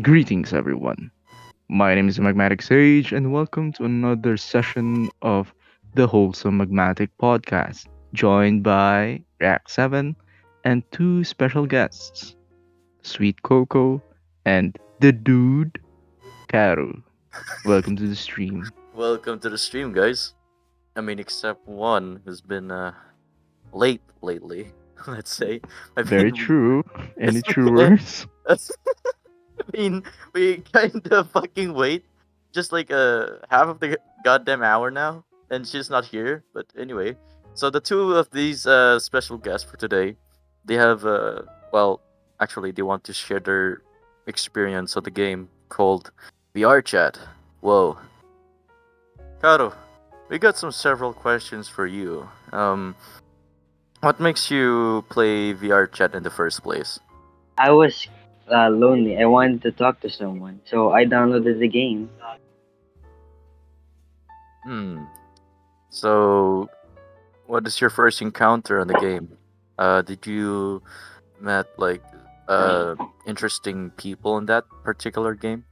Greetings, everyone. My name is Magmatic Sage, and welcome to another session of the Wholesome Magmatic podcast, joined by React7 and two special guests, Sweet Koko and the Dude Hikaru. Welcome to the stream. Welcome to the stream, guys. Except one who's been late lately. Let's say. I Very mean, true. Any it's, truers? I mean, we kind of fucking wait just like half of the goddamn hour now, and she's not here. But anyway, so the two of these special guests for today, they have actually they want to share their experience of the game called VR Chat. Whoa, Caro, we got some several questions for you. What makes you play VR chat in the first place? I was lonely. I wanted to talk to someone, so I downloaded the game. Hmm. So, what is your first encounter on the game? Did you met like interesting people in that particular game?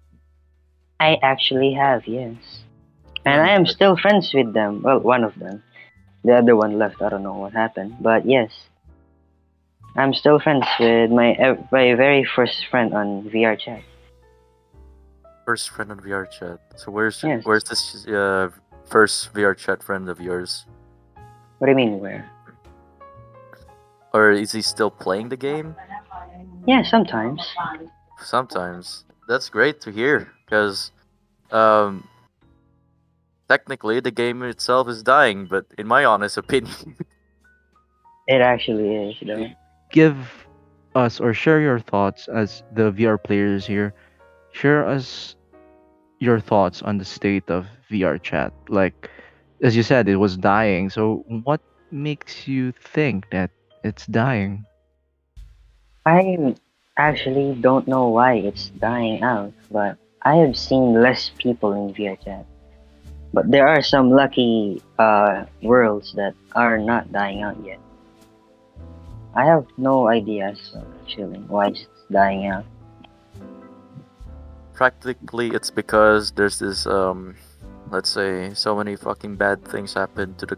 I actually have, yes. And Hmm. I am still friends with them. Well, one of them. The other one left. I don't know what happened. But yes, I'm still friends with my very first friend on VR chat. First friend on VR chat. So Yes. where's this first VR chat friend of yours? What do you mean, where? Or is he still playing the game? Yeah, sometimes. Sometimes. That's great to hear, because um technically the game itself is dying, but in my honest opinion, It actually is, though. Give us or share your thoughts as the VR players here. Share us your thoughts on the state of VR chat. Like, as you said, it was dying. So, what makes you think that it's dying? I actually don't know why it's dying out, but I have seen less people in VR chat. But there are some lucky worlds that are not dying out yet. I have no idea, so actually, why it's dying out. practically it's because there's this let's say so many fucking bad things happen to the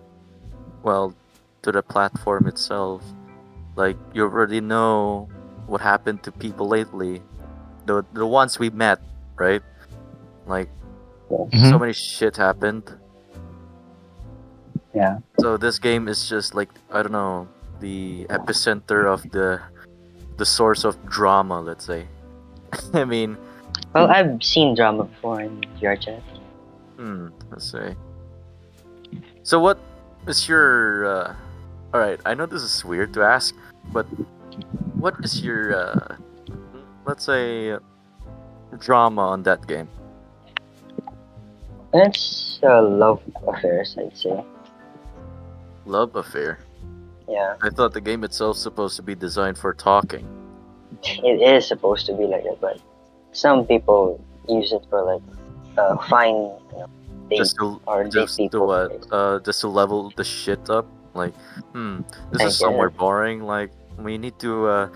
well to the platform itself. Like you already know what happened to people lately. The ones we met, right? Like Yes. so Hmm. many shit happened. Yeah. So this game is just like, I don't know, the epicenter of the source of drama, let's say. I mean, Well, I've seen drama before in VR chat. let's say. So what is your all right, I know this is weird to ask, but what is your let's say drama on that game? It's love affairs, I'd say. Love affair. Yeah, I thought the game itself supposed to be designed for talking. it is supposed to be like that, but some people use it for like find date Just to or date people. just to level the shit up. Like, this I is somewhere guess. boring. Like, we need to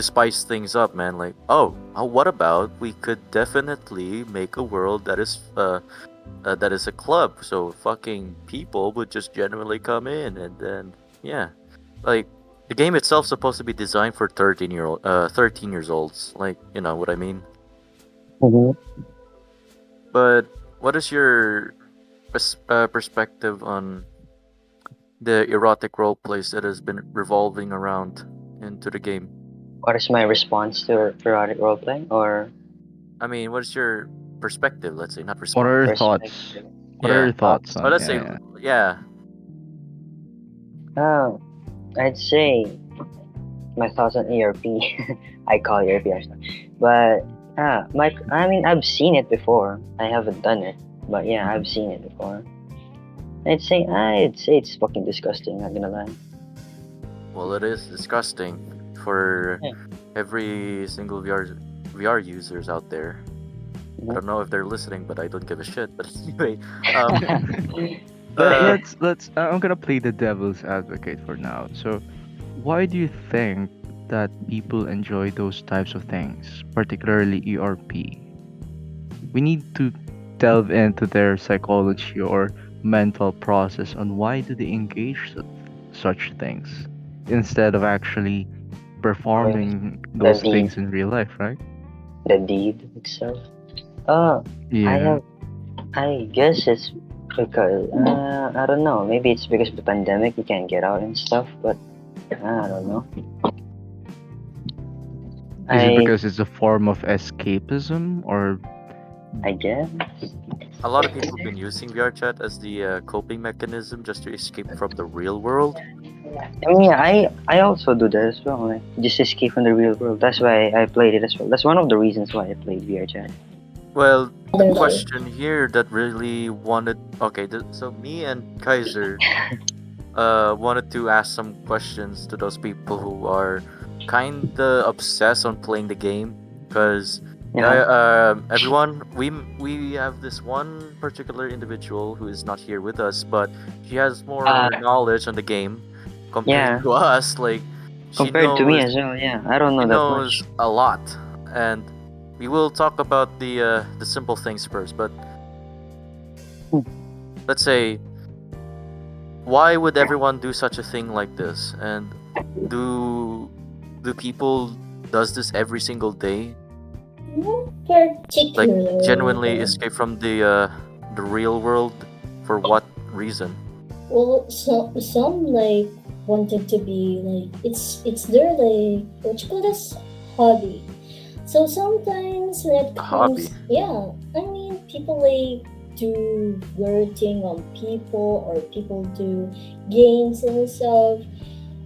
spice things up, man. Like, what about we could definitely make a world that is a club, so fucking people would just generally come in, and then yeah, like the game itself supposed to be designed for 13 years olds, like, you know what I mean. Mhm. But what is your perspective on the erotic role plays that has been revolving around into the game? What is my response to erotic roleplay or I mean, what is your perspective, let's say, not What are response. your thoughts? perspective? What are Yeah, your thoughts Thoughts? but on? let's say, Yeah, yeah. yeah. Oh, I'd say my thoughts on ERP. I call ERP actually, but I mean, I've seen it before. I haven't done it, but yeah, I've seen it before. I'd say it's fucking disgusting. Not gonna lie. Well, it is disgusting for Yeah. every single VR users out there. I don't know if they're listening, but I don't give a shit. But anyway, um, Let, uh, let's let's. I'm gonna play the devil's advocate for now. So, why do you think? that people enjoy those types of things, particularly ERP, we need to delve into their psychology or mental process on why do they engage such things instead of actually Or performing the those deed, things in real life, right? the deed itself. Uh, I Yeah. have. I guess it's because I don't know. Maybe it's because of the pandemic. You can't get out and stuff. But I don't know. Is it I because it's a form of escapism or I guess. A lot of people have been using VR chat as the coping mechanism just to escape from the real world. I mean, yeah, I also do that as well. Like, just escape from the real world. That's why I played it as well. That's one of the reasons why I played VR chat. Well, the Other life. question here that really wanted. Okay, so me and Kaiser wanted to ask some questions to those people who are kinda obsessed on playing the game, because Yeah. everyone, we have this one particular individual who is not here with us, but she has Uh, more knowledge on the game compared yeah. to us. Like, she Compared to me knows as well. Yeah. I don't she know that knows much. a lot, and we will talk about the simple things first. But Hmm. let's say, why would everyone do such a thing like this? And do do people does this every single day? Not Like, particularly, genuinely though. escape from the real world? For what reason? Well, some like wanted to be like it's their like what you call this hobby. So sometimes when it A hobby. comes, yeah, I mean people like do flirting on people or people do games and stuff.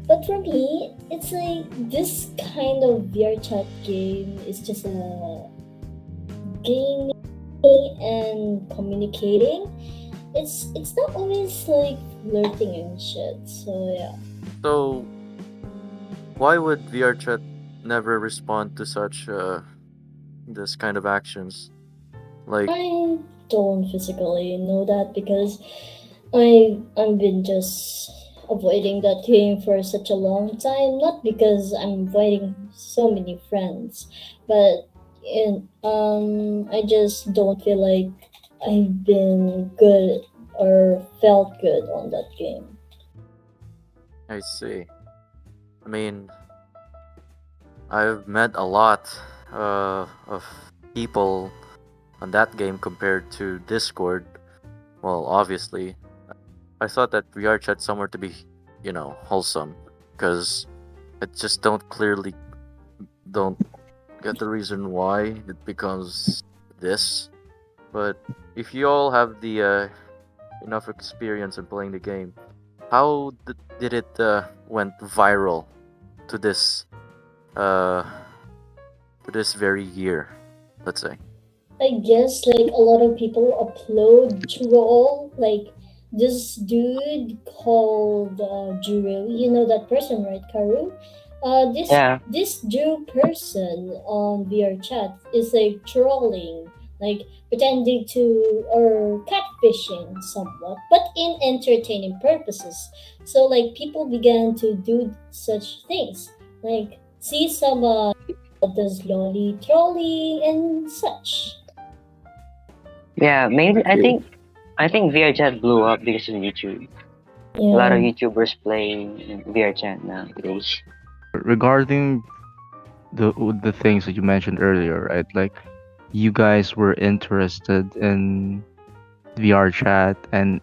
But for me, it's like this kind of VR chat game is just a gaming and communicating. It's not always like flirting and shit. So yeah. So why would VR chat never respond to such this kind of actions? Like, I don't physically know that because I've been just avoiding that game for such a long time. Not because I'm avoiding so many friends, but I just don't feel like I've been good or felt good on that game. I see. I mean, I've met a lot of people on that game compared to Discord. Well, obviously, I thought that VR chat somewhere to be, wholesome, because I just don't get the reason why it becomes this. But if you all have the enough experience in playing the game, how did it went viral to this uh to this very year, let's say? I guess like a lot of people upload troll like this dude called Drew. You know that person, right, Karu? Yeah. This Drew person on VR chat is like trolling, like pretending to or catfishing somewhat, but in entertaining purposes. So like people began to do such things, like see some does lolly trolling and such. Yeah. Maybe I okay? think I think VR chat blew up because of YouTube. A lot of Yeah. YouTubers play VR chat nowadays. Regarding the things that you mentioned earlier, right? Like you guys were interested in VR chat and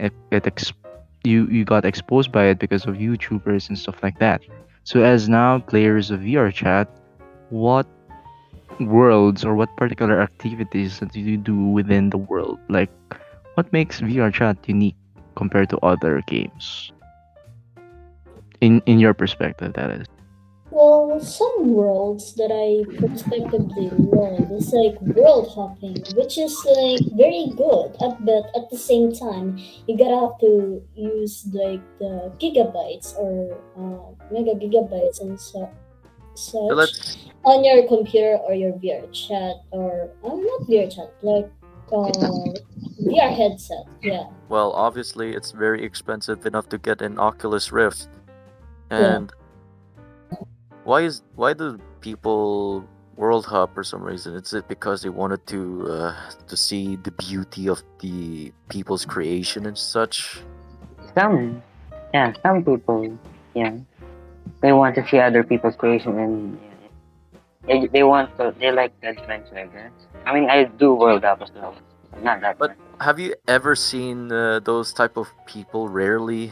you got exposed by it because of YouTubers and stuff like that. So as now players of VR chat, what worlds or what particular activities that you do within the world? Like what makes VR chat unique compared to other games? In your perspective, that is. Well, some worlds that I prospectively learned is like world hopping, which is like very good. But at the same time, you gotta have to use like the gigabytes or mega gigabytes and So such let's on your computer or your VR chat or not VR chat like VR headset. Yeah, well, obviously it's very expensive enough to get an Oculus Rift, yeah. and why do people world hop for some reason? Is it because they wanted to see the beauty of the people's creation and such? Some, yeah, some people, yeah, they want to see other people's creation and they want to, they like the adventure, I guess. I mean, I do world up as well, but not that But much. have you ever seen those type of people rarely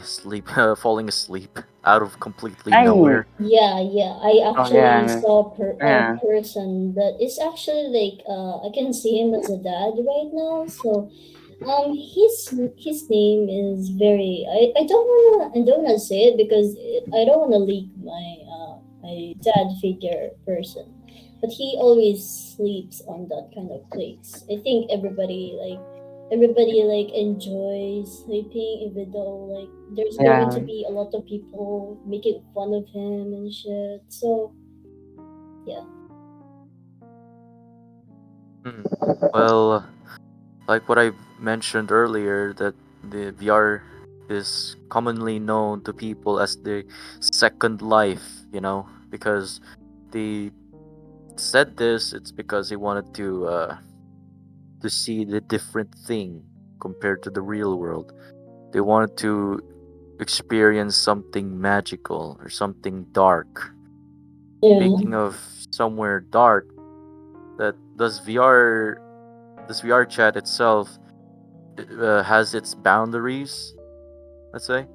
falling asleep out of completely I, nowhere? Yeah, yeah. I oh actually yeah, saw a yeah, person that is actually like I can see him as a dad right now. So his name is very. I don't wanna say it because I don't wanna leak my dad figure person. But he always sleeps on that kind of place. I think everybody like enjoys sleeping even though like there's going to yeah, be a lot of people making fun of him and shit. So yeah. Hmm. Well, like what I mentioned earlier, that the VR is commonly known to people as the second life, because they said this, it's because they wanted to see the different thing compared to the real world. They wanted to experience something magical or something dark. Yeah. Speaking of somewhere dark, that does VR chat itself has its boundaries, let's say.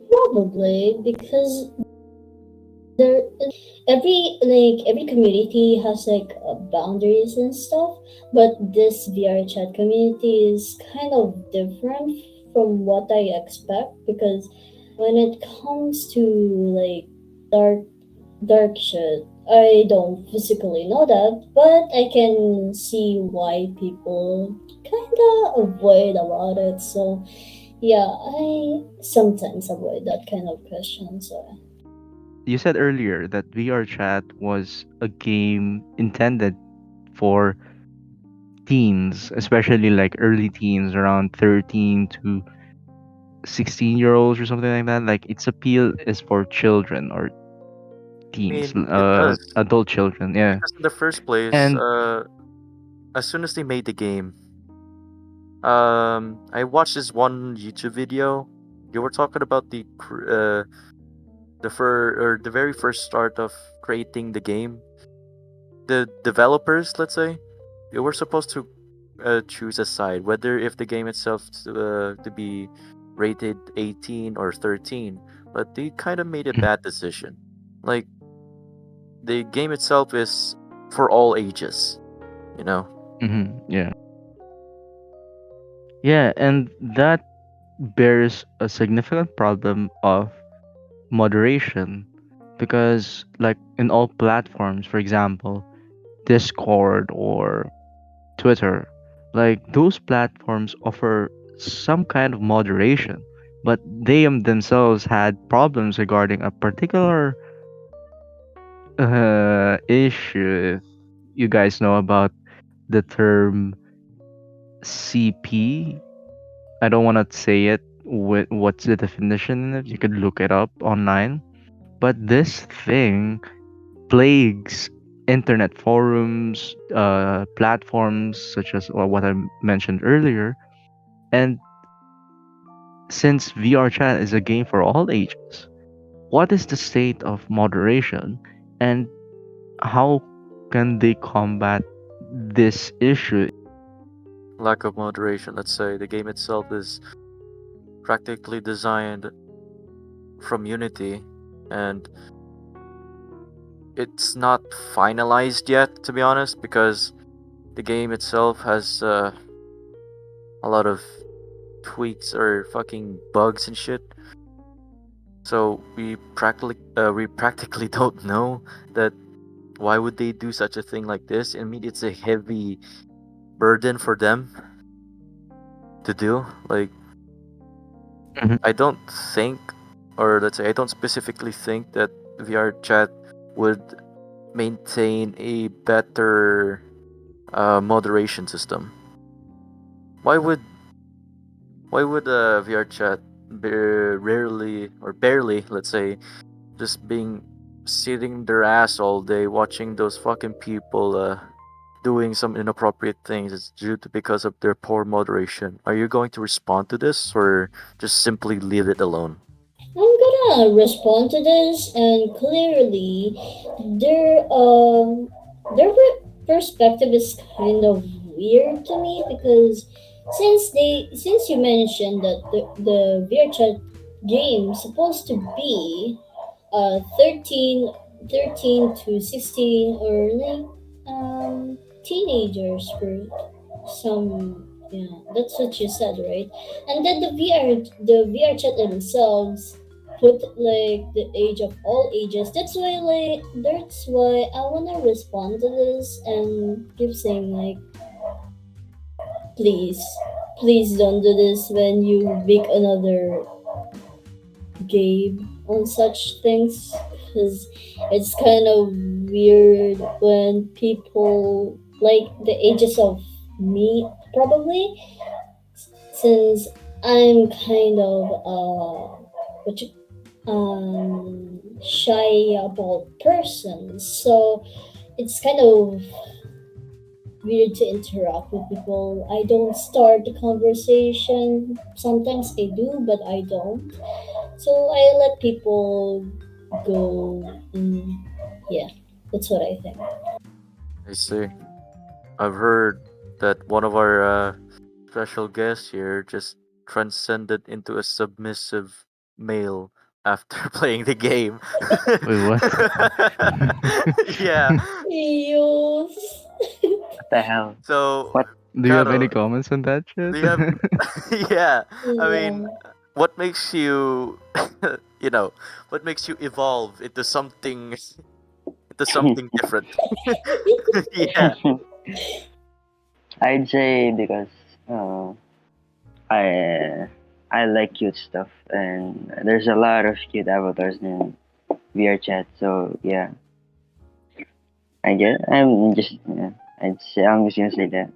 Probably because there every community has like boundaries and stuff, but this VR chat community is kind of different from what I expect because when it comes to like dark dark shit, I don't physically know that, but I can see why people kinda avoid about it. So yeah, I sometimes avoid that kind of question. So You said earlier that VR chat was a game intended for teens, especially like early teens, around 13 to 16-year-olds or something like that. Like its appeal is for children or I teens, mean, it does, adult children. Yeah, because in the first place, and as soon as they made the game, I watched this one YouTube video. You were talking about the very first start of creating the game. The developers, let's say, they were supposed to choose a side, whether if the game itself to be rated 18 or 13, but they kind of made a Mhm, bad decision. Like, the game itself is for all ages, you know. yeah, yeah, and that bears a significant problem of moderation because, like in all platforms, for example, Discord or Twitter, like those platforms offer some kind of moderation, but they themselves had problems regarding a particular issue. If you guys know about the term CP. I don't want to say it. What's the definition? If you could look it up online. But this thing plagues internet forums, platforms such as what I mentioned earlier. And since VR chat is a game for all ages, what is the state of moderation and how can they combat this issue? Lack of moderation, let's say. The game itself is practically designed from Unity, and it's not finalized yet, to be honest, because the game itself has a lot of tweaks or fucking bugs and shit. So we practically don't know that why would they do such a thing like this. I mean, it's a heavy burden for them to do. Like, Mhm, I don't think, or let's say, I don't specifically think that VR chat would maintain a better moderation system. Why would VR chat rarely or barely, let's say, just being sitting their ass all day watching those fucking people doing some inappropriate things. It's due to because of their poor moderation. Are you going to respond to this or just simply leave it alone? I'm gonna respond to this, and clearly, their perspective is kind of weird to me because since you mentioned that the VRChat game supposed to be 13, 13 to 16 or like teenagers for some, yeah, that's what you said, right? And then the VR chat themselves put like the age of all ages. That's why I wanna respond to this and keep saying like, please, please don't do this when you make another game on such things, because it's kind of weird when people like the ages of me, probably, since I'm kind of what you shy about person, so it's kind of weird to interact with people. I don't start the conversation. Sometimes I do, but I don't. So I let people go. Yeah, that's what I think. I see. I've heard that one of our special guests here just transcended into a submissive male after playing the game. Wait, what? Yeah. Yes. What the hell? So, What? Do you have any Karo, comments on that do shit? you have? Yeah. I mean, Yeah. what makes you, you know, what makes you evolve into something different? Yeah. I'd say because uh, I I like cute stuff, and there's a lot of cute avatars in VR chat. So yeah, I guess I'm just I'm just gonna say that.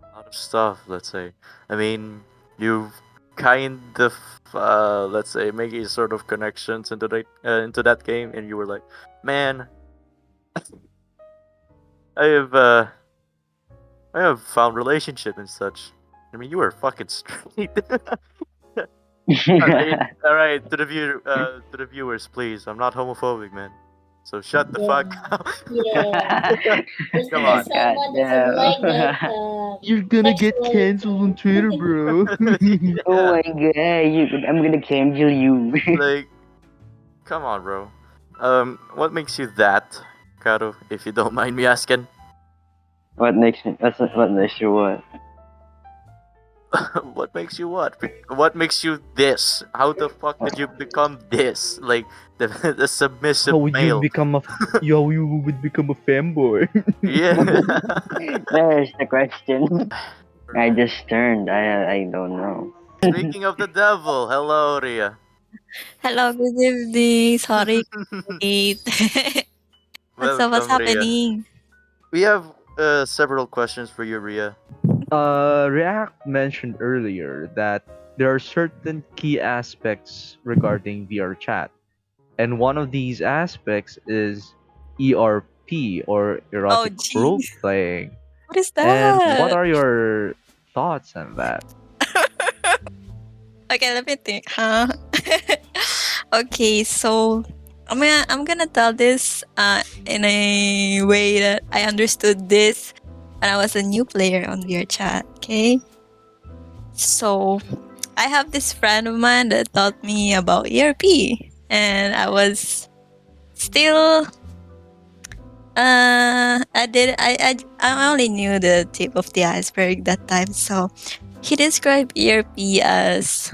A lot of stuff, let's say. I mean, you've kind of, let's say, making sort of connections into that game, and you were like, man, I have uh, I have found relationship and such. I mean, you were fucking straight. I mean, all right, to the viewers, please. I'm not homophobic, man. So shut the fuck Yeah. up. Yeah. Just Come because on. God someone doesn't damn. like that You're gonna get sexual. canceled on Twitter, bro. Oh Yeah, my god, I'm gonna cancel you. like, come on, bro. What makes you that, Karo? If you don't mind me asking. what makes you what? What makes you what? What makes you this? How the fuck did you become this? Like the How submissive would you male. become a how you would become a fanboy? Yeah. There's the question. I just turned. I don't know. Speaking of the devil, hello Ria. Hello, good evening. Sorry, late. What's Welcome Ria. happening? We have several questions for you, Ria. React mentioned earlier that there are certain key aspects regarding VR chat, and one of these aspects is ERP or Oh, erotic role geez. playing. What is And what that? are your thoughts on that? Okay, let me think, huh? Okay, so I'm gonna tell this in a way that I understood this when I was a new player on VRChat. Okay, so I have this friend of mine that taught me about ERP, and I was still I only knew the tip of the iceberg that time. So he described ERP as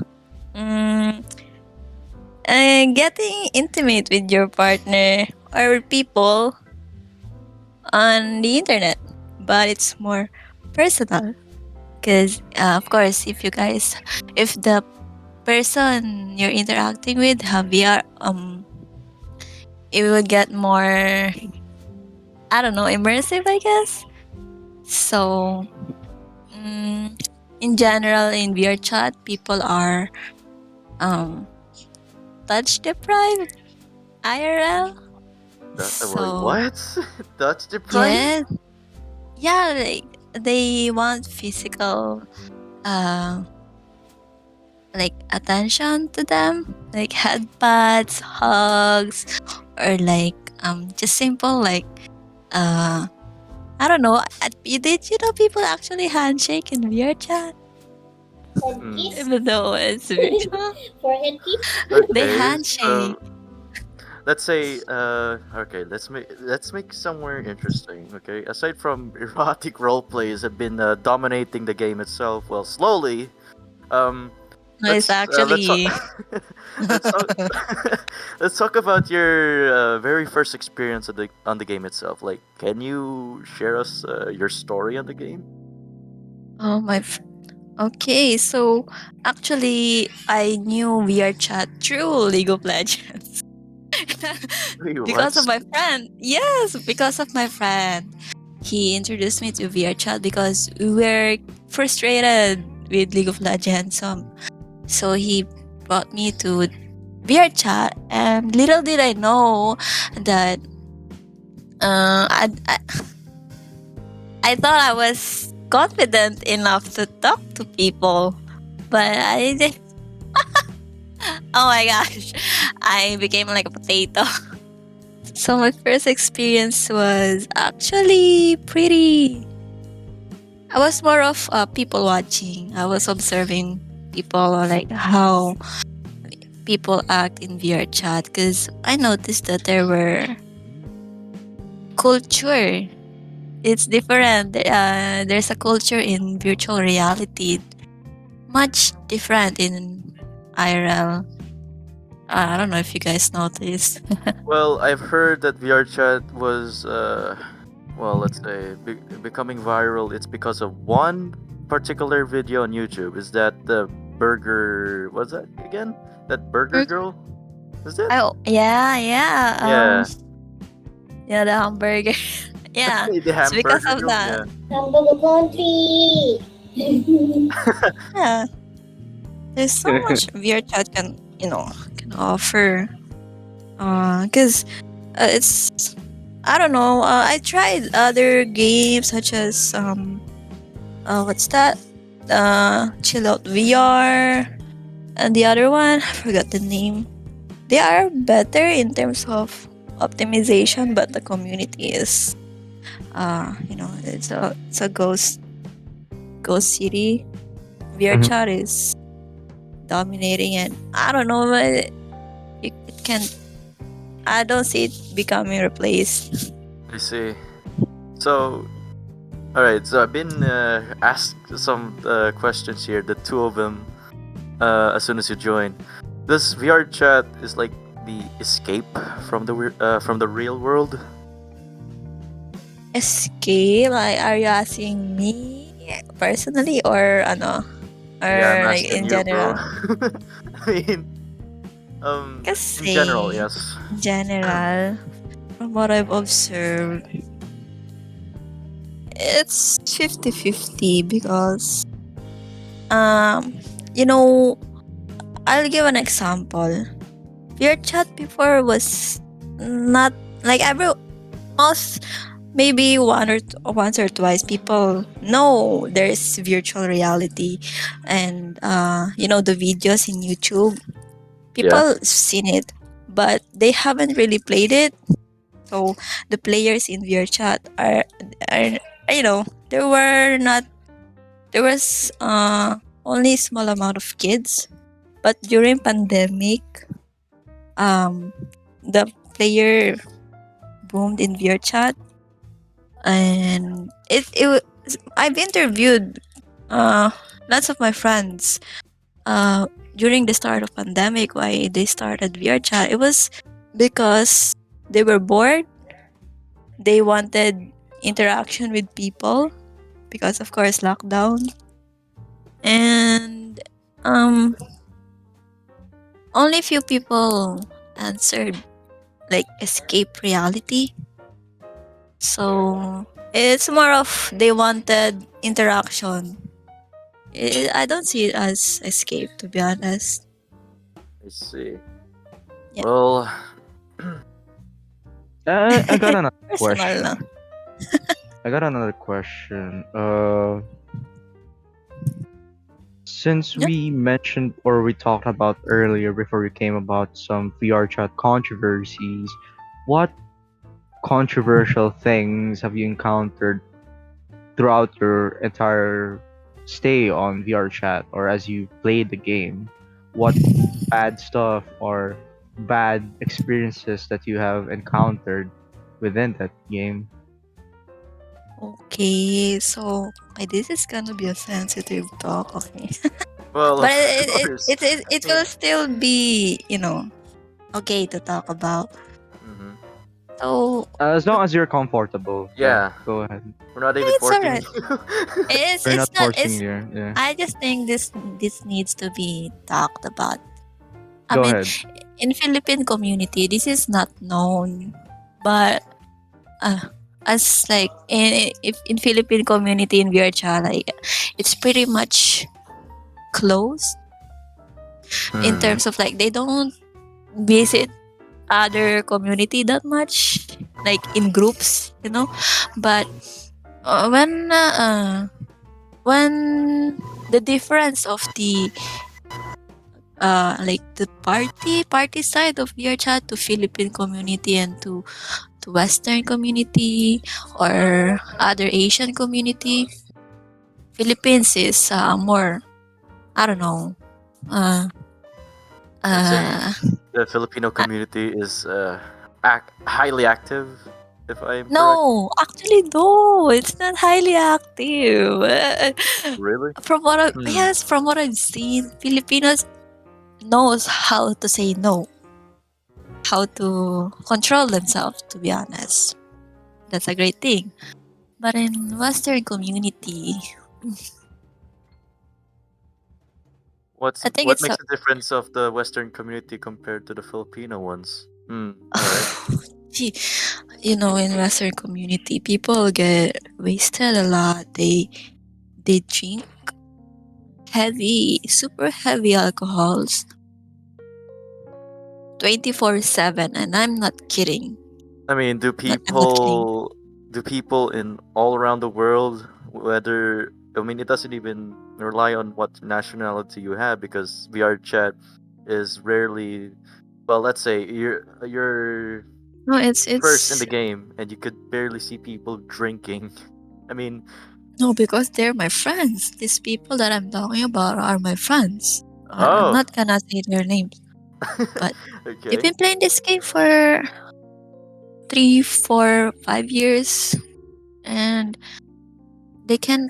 getting intimate with your partner or people on the internet, but it's more personal. Because of course, if the person you're interacting with have VR, it will get more, I don't know, immersive, I guess. So, in general, in VR chat, people are um touch deprived IRL. Wait, So what? Touch deprived? yeah, yeah, like they want physical uh like attention to them, like head pats, hugs, or like just simple like uh I don't know. Did you know people actually handshake in VR chat? Head Hmm. kiss? Even though it's virtual, Forehead kiss? they Okay, handshake. so let's say okay, let's make somewhere interesting. Okay, aside from erotic role plays have been dominating the game itself, well, slowly. Um, No, it's let's talk. actually let's talk. Let's talk about your very first experience on the game itself. Like, can you share us your story on the game? oh my. Okay, so actually, I knew VR chat through League of Legends Wait, because of what? my friend. Yes, because of my friend. He introduced me to VR chat because we were frustrated with League of Legends. So he brought me to VR chat, and little did I know that uh, I, I I thought I was confident enough to talk to people, but I did. Oh my gosh, I became like a potato. So my first experience was actually pretty. I was more of people watching. I was observing people, like how people act in VR chat, because I noticed that there were culture. It's different. There's a culture in virtual reality, much different in IRL. I don't know if you guys noticed. Well, I've heard that VR chat was, well, let's say, becoming viral. It's because of one particular video on YouTube. Is that the burger? What's that again? That burger girl? Is it? Oh yeah, yeah. Yeah, Yeah, the hamburger. Yeah, the it's because hamburger of girl. that. Yeah. Hamburger country! Yeah, there's so much VR chat can offer. Cause it's I don't know. I tried other games such as what's that? Chill out VR, and the other one I forgot the name. They are better in terms of optimization, but the community is it's a ghost city. VR Mhm. chat is dominating, and I don't know, but it can. I don't see it becoming replaced. I see. So, all right. So I've been asked some questions here. The two of them. As soon as you join, this VR chat is like the escape from the real world. Escape? Like, are you asking me personally or Yeah, I'm like asking in you, bro. general? I mean, in general, Kasi yes. in general, from what I've observed, it's 50-50 because um you know I'll give an example. Your chat before was not like every most maybe once or twice people know there's virtual reality, and the videos in YouTube, Yeah. people seen it, but they haven't really played it. So the players in VR chat are there were not there was only small amount of kids, but during pandemic, um the player boomed in VR chat, and I've interviewed uh lots of my friends uh during the start of pandemic why they started VR chat. It was because they were bored, they wanted interaction with people because of course lockdown, and um only few people answered like escape reality. So it's more of they wanted interaction. I don't see it as escape, to be honest. I see. Yeah. Well, I got another Personal lang. question. I got another question. Since Yeah. we mentioned or we talked about earlier before we came about some VR chat controversies, what controversial things have you encountered throughout your entire stay on VR chat or as you played the game? What bad stuff or bad experiences that you have encountered within that game? Okay, so this is gonna be a sensitive talk, okay? well, But of course. it I will mean, still be, okay to talk about. mhm. So As long as you're comfortable, yeah, Yeah, go ahead. we're not even it's forcing alright. you. We're It's not not. forcing It's. you. Yeah, I just think this needs to be talked about. I go mean, ahead. in Philippine community, this is not known, but uh, as like if in Philippine community in Vircha, like it's pretty much closed in Hmm. terms of like they don't visit other community that much, like in groups, But when the difference of the like the party side of VRChat to Philippine community and to Western community or other Asian community, Philippines is more, I don't know, uh Let's say uh the Filipino uh, community is highly active, if I am correct. no, actually no, it's not highly active. Really? Hmm. From what I've seen, Filipinos knows how to say no, how to control themselves, to be honest. That's a great thing. But in Western community, I think What it's makes the difference of the Western community compared to the Filipino ones? Hmm. All right. gee, in Western community, people get wasted a lot. They drink heavy, super heavy alcohols 24/7, and I'm not kidding. I mean, I'm not kidding. do people in all around the world, whether I mean, it doesn't even rely on what nationality you have because VR chat is rarely. Well, let's say you're No, it's first in the it's game and you could barely see people drinking. I mean, no, because they're my friends. These people that I'm talking about are my friends. I'm oh, not gonna say their names, but they've okay, been playing this game for 3, 4, 5 years, and they can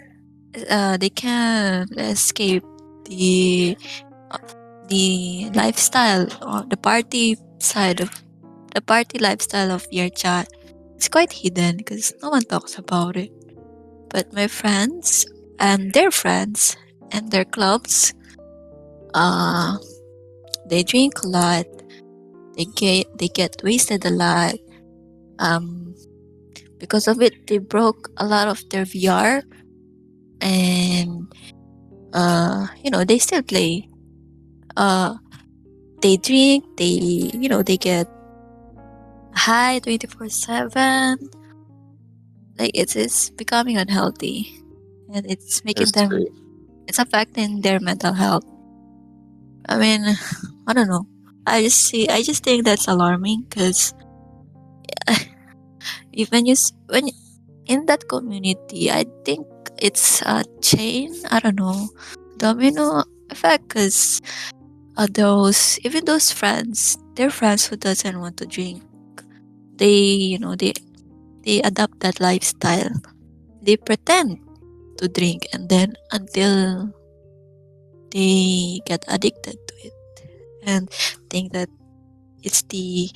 they can escape the uh, the lifestyle or the party lifestyle of your chat. It's quite hidden because no one talks about it. But my friends and their friends and their clubs, uh, they drink a lot. They get wasted a lot. Um, because of it, they broke a lot of their VR, and they still play. Uh, they drink. They get high 24/7. Like it's becoming unhealthy, and it's I making them. see. It's affecting their mental health. I mean, I don't know. I just think that's alarming because even when in that community, I think it's a chain. I don't know, domino effect. Because those friends, they're friends who doesn't want to drink. They adopt that lifestyle. They pretend to drink, and then until they get addicted to it and think that it's the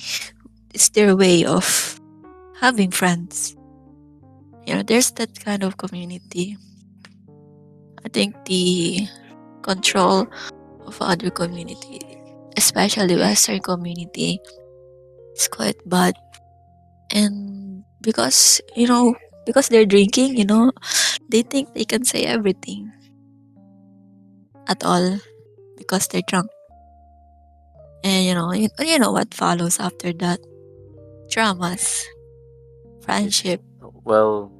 it's their way of having friends. There's that kind of community. I think the control of other community, especially Western community, is quite bad. And because they're drinking, they think they can say everything at all because they're drunk. And you know what follows after that? Dramas, friendship, Well,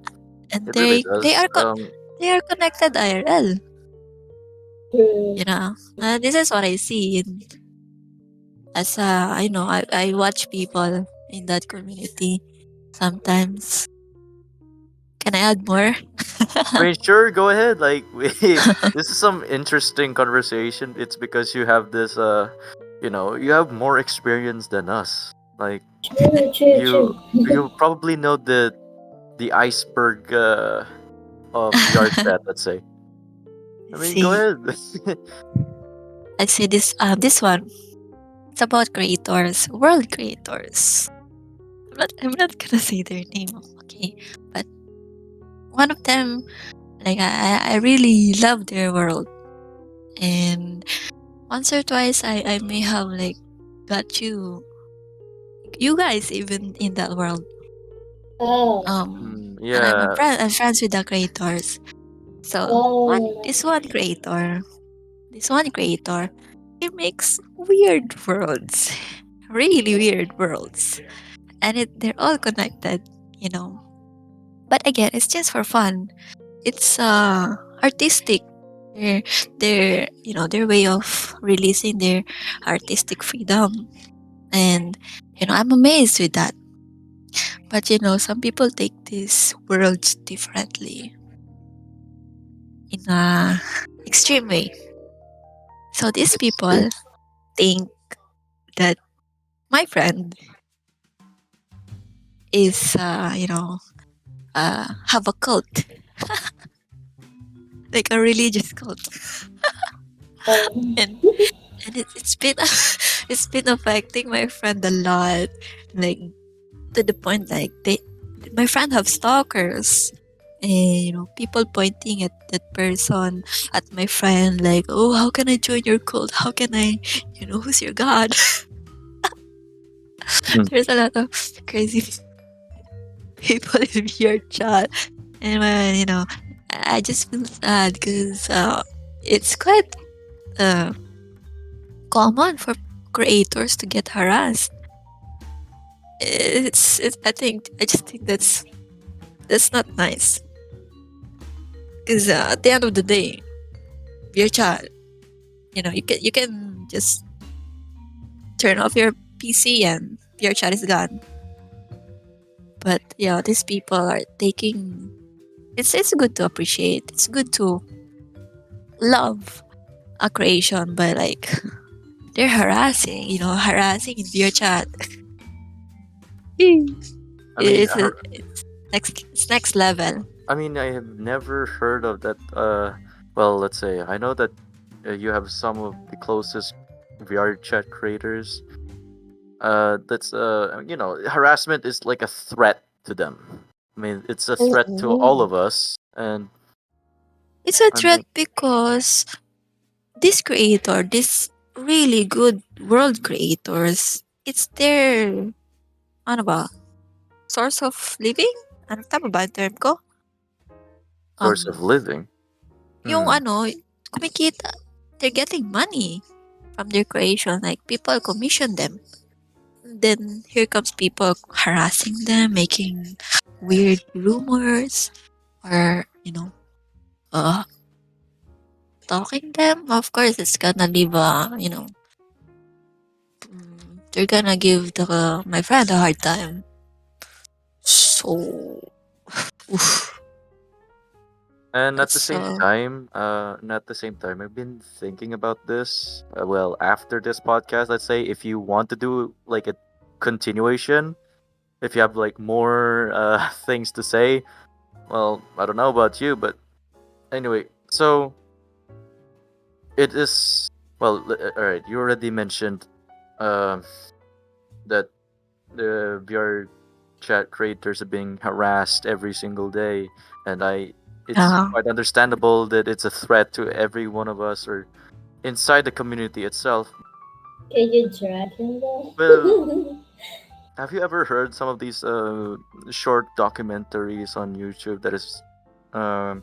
and it really they does. are they are connected IRL. True. You know, this is what I see as I watch people in that community sometimes. Can I add more? I mean, sure, go ahead. Like, this is some interesting conversation. It's because you have this, you have more experience than us. Like, True, true, you, true. you probably know the iceberg of VR chat. Let's say. I mean, go See, ahead. I see this one. It's about creators, world creators. I'm not gonna say their name, okay? But one of them, like I really love their world, and once or twice I may have like got you guys even in that world. Oh, And Yeah. I'm friends with the creators. So oh, this one creator, he makes weird worlds, really weird worlds, and they're all connected, you know. But again, it's just for fun. It's artistic. Their their way of releasing their artistic freedom, and I'm amazed with that. But some people take these worlds differently in a extreme way. So these It's people think that my friend is have a cult, like a religious cult, oh. and it's been it's been affecting my friend a lot, like to the point like my friend have stalkers, and people pointing at that person, at my friend, like, oh, how can I join your cult, how can I, who's your god? Hmm. There's a lot of crazy people in your chat, and I just feel sad because it's quite uh, common for creators to get harassed. I just think that's not nice, because at the end of the day, your child, you can just turn off your PC and your child is gone. But yeah, these people are taking. It's good to appreciate. It's good to love a creation, but like they're harassing, harassing in your chat. I mean, It's next level. I have never heard of that. Well, let's say I know that you have some of the closest VR chat creators. That's harassment is like a threat to them. I mean, it's a threat to all Oo. of us, and It's a I threat mean, because this creator, this really good world creators, it's their, ano ba, source of living? Ano, tama ba ang term ko? source of Um, living. yung Hmm. kumikita, they're getting money from their creation. Like, people commission them. Then, here comes people harassing them, making weird rumors, or, uh, talking them. Of course, it's gonna leave they're gonna give my friend a hard time. So, oof. And at the That's same time, I've been thinking about this. Well, after this podcast, let's say if you want to do like a continuation, if you have like more things to say, well, I don't know about you, but anyway, so it is. Well, all right. You already mentioned uh, that the VR chat creators are being harassed every single day, and it's yeah. quite understandable that it's a threat to every one of us or inside the community itself. Can you drag him though? Well, have you ever heard some of these short documentaries on YouTube that is um,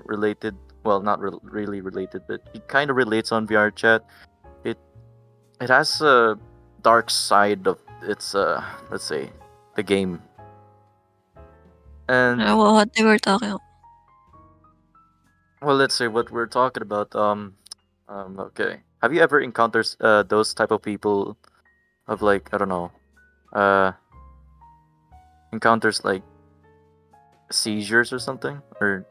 related? Well, not really related, but it kind of relates on VR chat. It it has dark side of its let's say the game. And What they were talking about. well, let's say what we're talking about. Okay. Have you ever encountered those type of people of like I don't know, uh, encounters like seizures or something? Or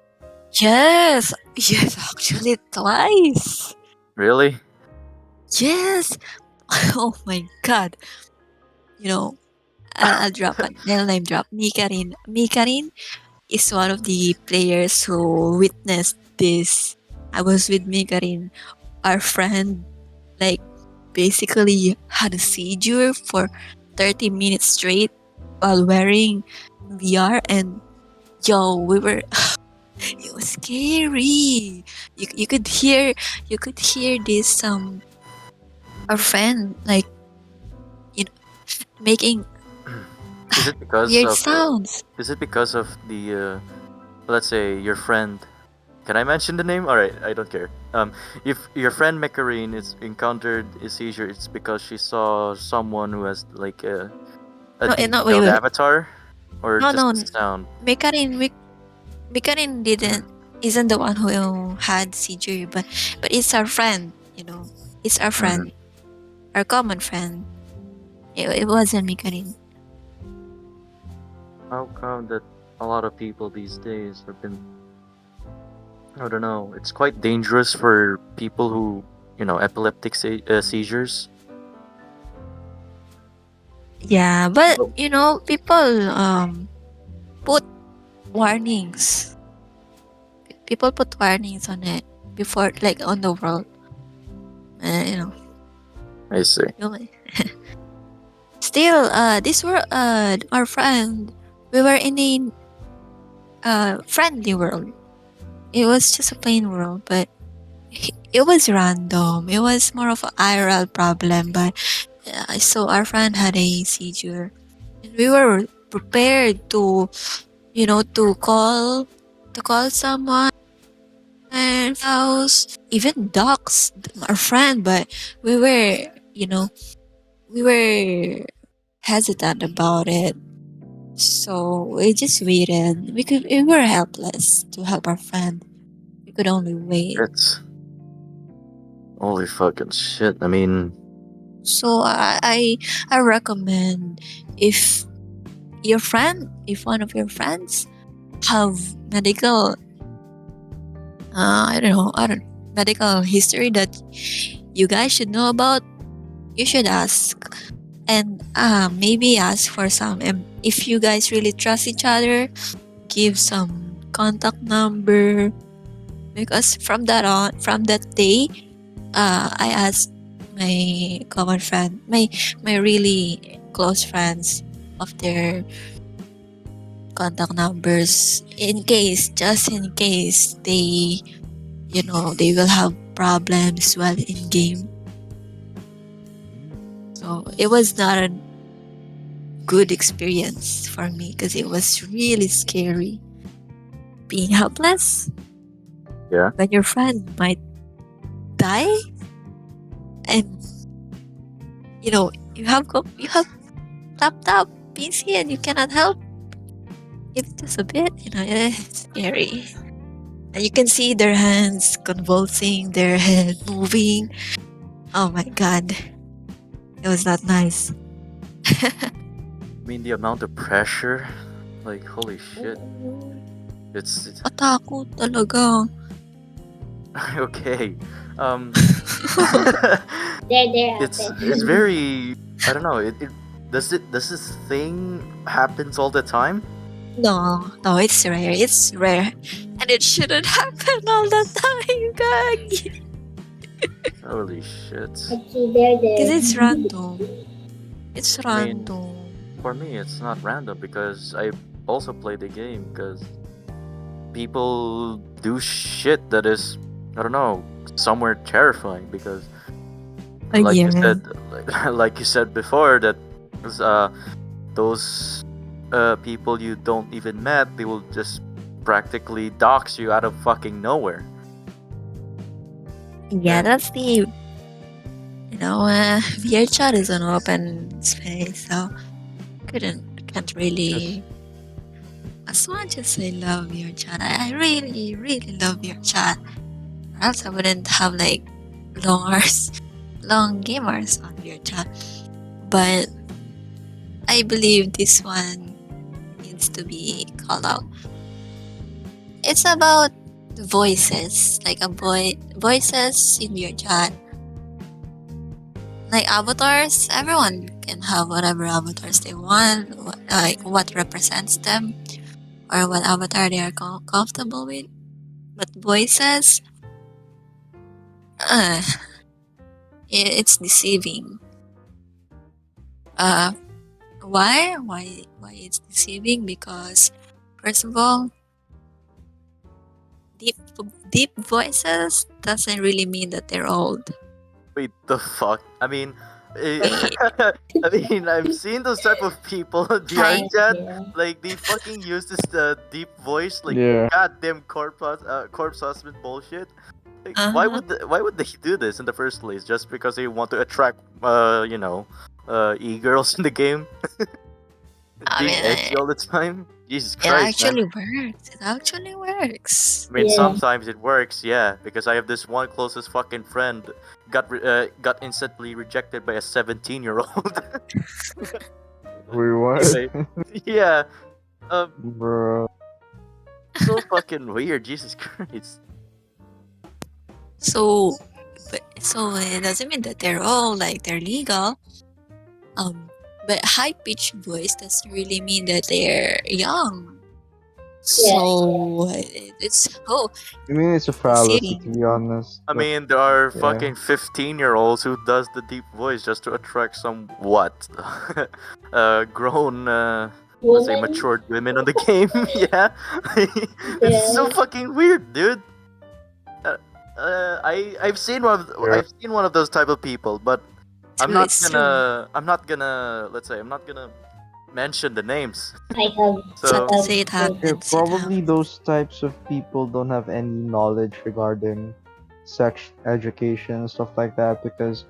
Yes, yes, actually twice. really? Yes. Oh my god. You know, I'll drop it. I'll name drop Mikarin. Mikarin is one of the players who witnessed this. I was with Mikarin. Our friend, like, basically had a seizure for 30 minutes straight while wearing VR, and yo, we were it was scary. You could hear this our friend, like, you know making Is it because weird of sounds. the let's say your friend? Can I mention the name? All right, I don't care. If your friend Mekarine is encountered a seizure, it's because she saw someone who has like a No, no, wait, detailed wait. avatar, or No, just no. the sound. Mikarin didn't isn't the one who had seizure, but it's our friend. It's our Mhm. friend, our common friend. It wasn't Mikarin. How come that a lot of people these days have been? I don't know. It's quite dangerous for people who epileptic seizures. Yeah, but Oh. people put warnings. People put warnings on it before, like, on the world. I see. You know, Still, this were our friend. We were in a friendly world. It was just a plain world, but it was random. It was more of an IRL problem. But so our friend had a seizure, and we were prepared to call someone house, even docs our friend. But we were you know we were hesitant about it. So we just waited. We were helpless to help our friend. We could only wait. It's holy fucking shit. I mean, So I recommend, if if one of your friends have medical, I don't medical history that you guys should know about, you should ask, and maybe ask for some. And if you guys really trust each other, give some contact number, because from that day, I asked my common friend, my really close friends, of their contact numbers, just in case they will have problems while in game. So it was not a good experience for me, because it was really scary being helpless yeah. when your friend might die, and you have laptop, PC, and you cannot help. It's just a bit, it's scary. And you can see their hands convulsing, their head moving. Oh my god, it was not nice. I mean, the amount of pressure, like holy shit. It's Atakot talaga. okay. Um, There, it's very. I don't know. Does this thing happens all the time? No, it's rare. It's rare. And it shouldn't happen all the time, guys. Holy shit. Okay, there. Because it's random. It's I mean, random. for me, it's not random because I also play the game because people do shit that is, I don't know, somewhere terrifying because like you Yeah. said, like you said before, that those people you don't even met, they will just practically dox you out of fucking nowhere. Yeah, And VRChat is an open space, so can't Just really. As much as I love VRChat, I really, really love VRChat. Or else I wouldn't have like long hours, long game hours on VRChat. But I believe this one needs to be called out. It's about voices, like voices in VRChat. Like avatars, everyone can have whatever avatars they want, like what represents them, or what avatar they are comfortable with. But voices, uh, it's deceiving. Uh, why? Why it's deceiving? Because first of all, deep deep voices doesn't really mean that they're old. Wait, the fuck? I mean, Wait, I've seen those type of people in VR kind. chat. Yeah. Like they fucking use this deep voice, like yeah. goddamn corpse husband bullshit. Like, Uh-huh. why would they do this in the first place? Just because they want to attract e girls in the game, I being mean, edgy all the time. Jesus it Christ, man. actually works. It actually works. I mean, Yeah. sometimes it works, yeah. Because I have this one closest fucking friend got instantly rejected by a 17-year-old. We what? Anyway, yeah. Um, Bro. so fucking weird. Jesus Christ. So, so it doesn't mean that they're all like they're legal. But high pitched voice doesn't really mean that they're young. So it's I mean, it's a fallacy, to deceiving. be honest. I But mean, there are yeah. fucking 15-year-olds who does the deep voice just to attract some what, grown, let's say Woman. matured women on the game. Yeah, it's so Yeah. fucking weird, dude. Yeah. I've seen one of those type of people, but True, it's true. let's say I'm not gonna mention the names. I have. Sad So to I have say it Yeah, happens. It probably happens. those types of people don't have any knowledge regarding sex education and stuff like that because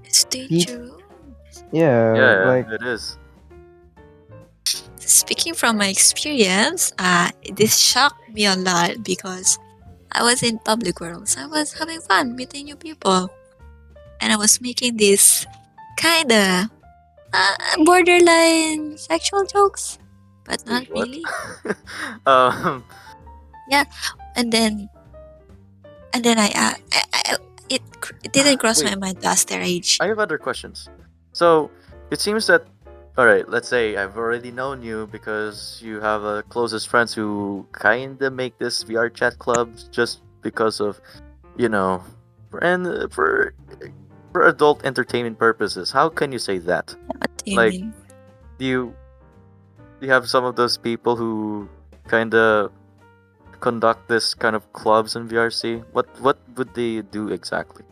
Stay peop true. yeah, yeah, like it is. Speaking from my experience, this shocked me a lot because I was in public worlds. I was having fun meeting new people, and I was making these kind of borderline sexual jokes, but Wait, not what? really. um, Yeah, and then it didn't cross wait, my mind to ask their age. I have other questions. So it seems that, all right, let's say I've already known you because you have closest friends who kind of make this VR chat clubs just because of, you know, and for adult entertainment purposes. How can you say that? What do you Like, mean? do you do you have some of those people who kind of conduct this kind of clubs in VRC? What would they do exactly?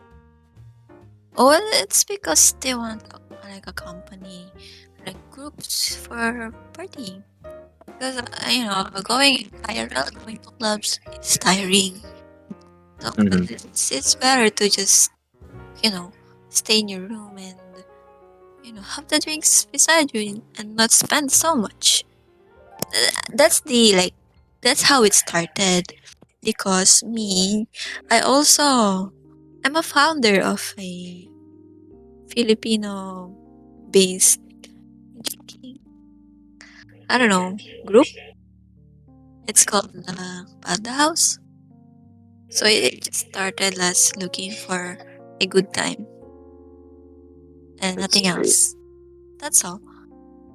Oh, well, it's because they want like a company, like groups for partying. Because going IRL, going to clubs, is tiring. So Mm-hmm. it's better to just you know stay in your room and have the drinks beside you and not spend so much. That's the like that's how it started. Because me, I also I'm a founder of a Filipino based, I don't know, group. It's called Panda House. So it just started as looking for a good time and Let's nothing see. else. That's all.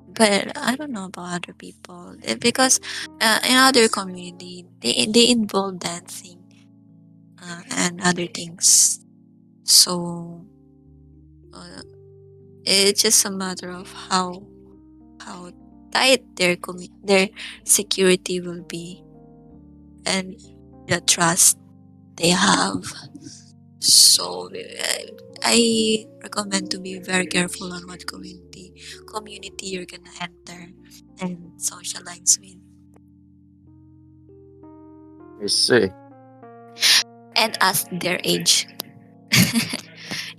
But I don't know about other people. Because in other community they involve dancing and other things. So uh, it's just a matter of how tight their security will be and the trust they have. So I recommend to be very careful on what community you're gonna enter and socialize with, I see. and ask their age.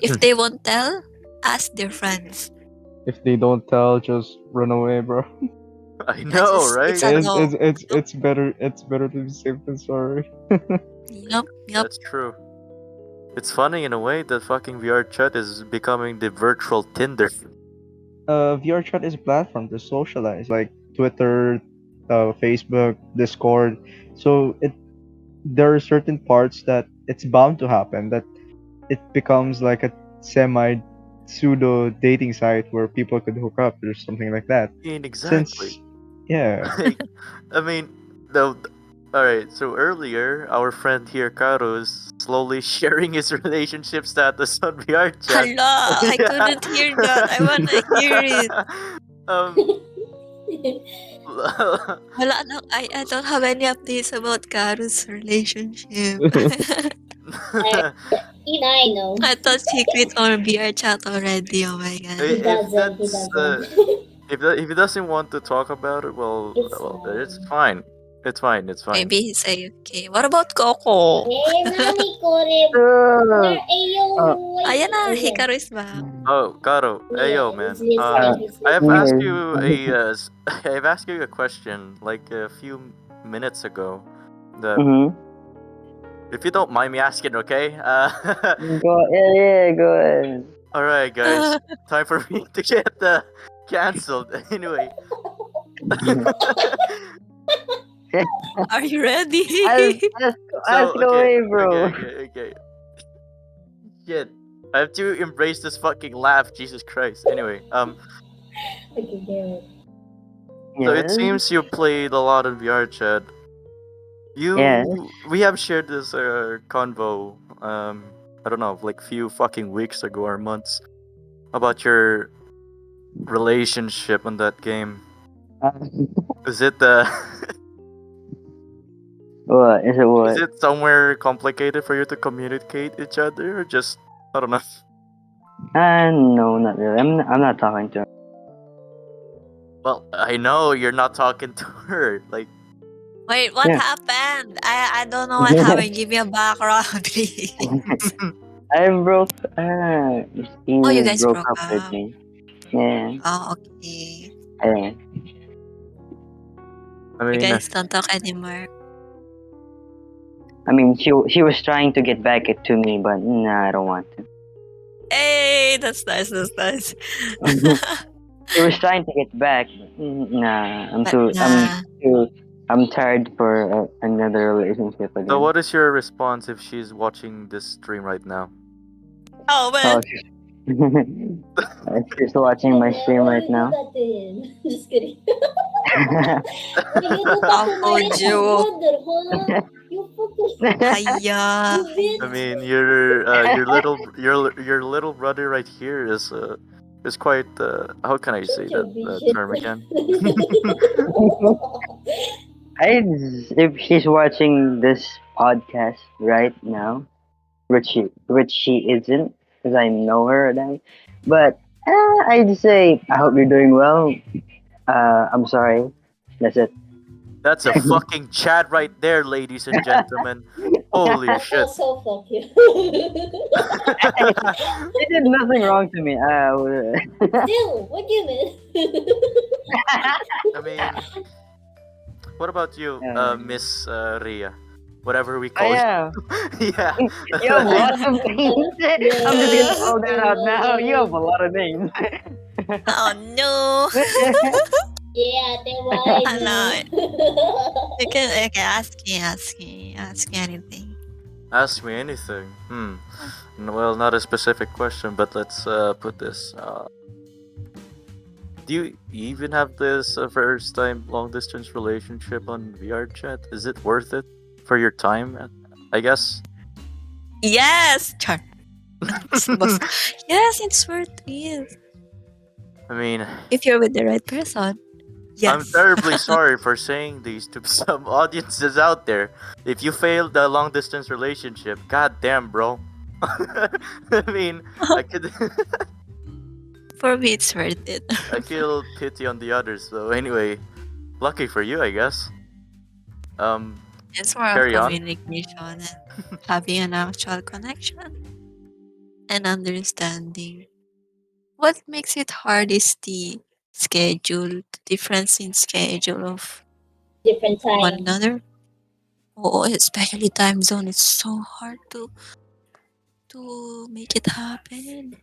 If they won't tell, ask their friends. If they don't tell, just run away, bro. I That's know, just, it's right? a It's law. it's it's it's better. It's better to be safe than sorry. Yup, yup. That's true. It's funny in a way that fucking VR chat is becoming the virtual Tinder. VR chat is a platform to socialize, like Twitter, Facebook, Discord. So there are certain parts that it's bound to happen that it becomes like a semi pseudo dating site where people could hook up or something like that. I mean, exactly. Since yeah, Like, I mean, the all right. So earlier, our friend here, Karo, is slowly sharing his relationship status on VR chat. Hala, I couldn't hear that. I wanna hear it. um, Wala, no, I don't have any updates about Karu's relationship. Even I know. I thought secret on VR chat already. Oh my god. He if doesn't. He that's doesn't. if he doesn't want to talk about it, It's well, it's fine. fine. It's fine. It's fine. Maybe he say okay. What about Koko? Eh, Nani Kore. Uh, Ayo, uh, wait. Ayan na, Ayan. Hikaru is back. Oh, Karo. Hey, yo, Yeah, he's man. listening. He's I have listening. asked yes. you I've asked you a question like a few minutes ago. That Mm-hmm. if you don't mind me asking, okay? Go ahead. All right, guys. Time for me to get canceled. Anyway. Are you ready? Ask So away, bro. okay. Shit. I have to embrace this fucking laugh. Jesus Christ. Anyway, Okay, good. so it Yes. seems you played a lot of VR chat. Yes. We have shared this convo I don't know, like few fucking weeks ago or months about your relationship on that game. Uh, Is it what is it? is What? it somewhere complicated for you to communicate each other or just I don't know. No, not really. I'm not talking to her. Well, I know you're not talking to her. Like Wait, what Yeah. happened? I don't know what happened. Give me a background, please. I broke. Oh, you He guys broke broke up with up. me. Yeah. Oh, okay. Yeah. I You mean, guys don't talk anymore. I mean, she was trying to get back it to me, but nah, I don't want to. Hey, that's nice. That's nice. She was trying to get back. But nah, But nah. I'm tired for another relationship so again. what is your response if she's watching this stream right now? Oh Oh, man. she's watching my stream Why right you do now. that to him? Just kidding. Why you do that to my little Apojo. brother, huh? You fucking. Haya. You bitch. I mean, your little brother right here is quite how can I say Such a that bitch. term again? If she's watching this podcast right now, which she isn't, because I know her then, but I'd say I hope you're doing well. I'm sorry. That's it. That's a fucking chat right there, ladies and gentlemen. Holy shit! Also, fuck you. She did nothing wrong to me. Still, what do you mean? I mean, what about you, Miss Ria? Whatever we Oh call you. yeah, Yeah. you have a lot of names. I'm just gonna call that out now. You have a lot of names. Oh no. Yeah, they why Hala. no. You can ask me anything. Ask me anything. Well, not a specific question, but let's put this. Do you even have this first time long distance relationship on VR chat? Is it worth it for your time? I guess. Yes, Char. Yes, it's worth it. I mean, If you're with the right person. Yes. I'm terribly sorry for saying these to some audiences out there. If you failed the long distance relationship, goddamn, bro. I mean, I could. For me, it's worth it. I feel pity on the others, though. Anyway, lucky for you, I guess. It's more of Carry on. communication and having an actual connection. and understanding. What makes it hard is the schedule, the difference in schedule of Different one time. another. Oh, especially time zone. It's so hard to make it happen.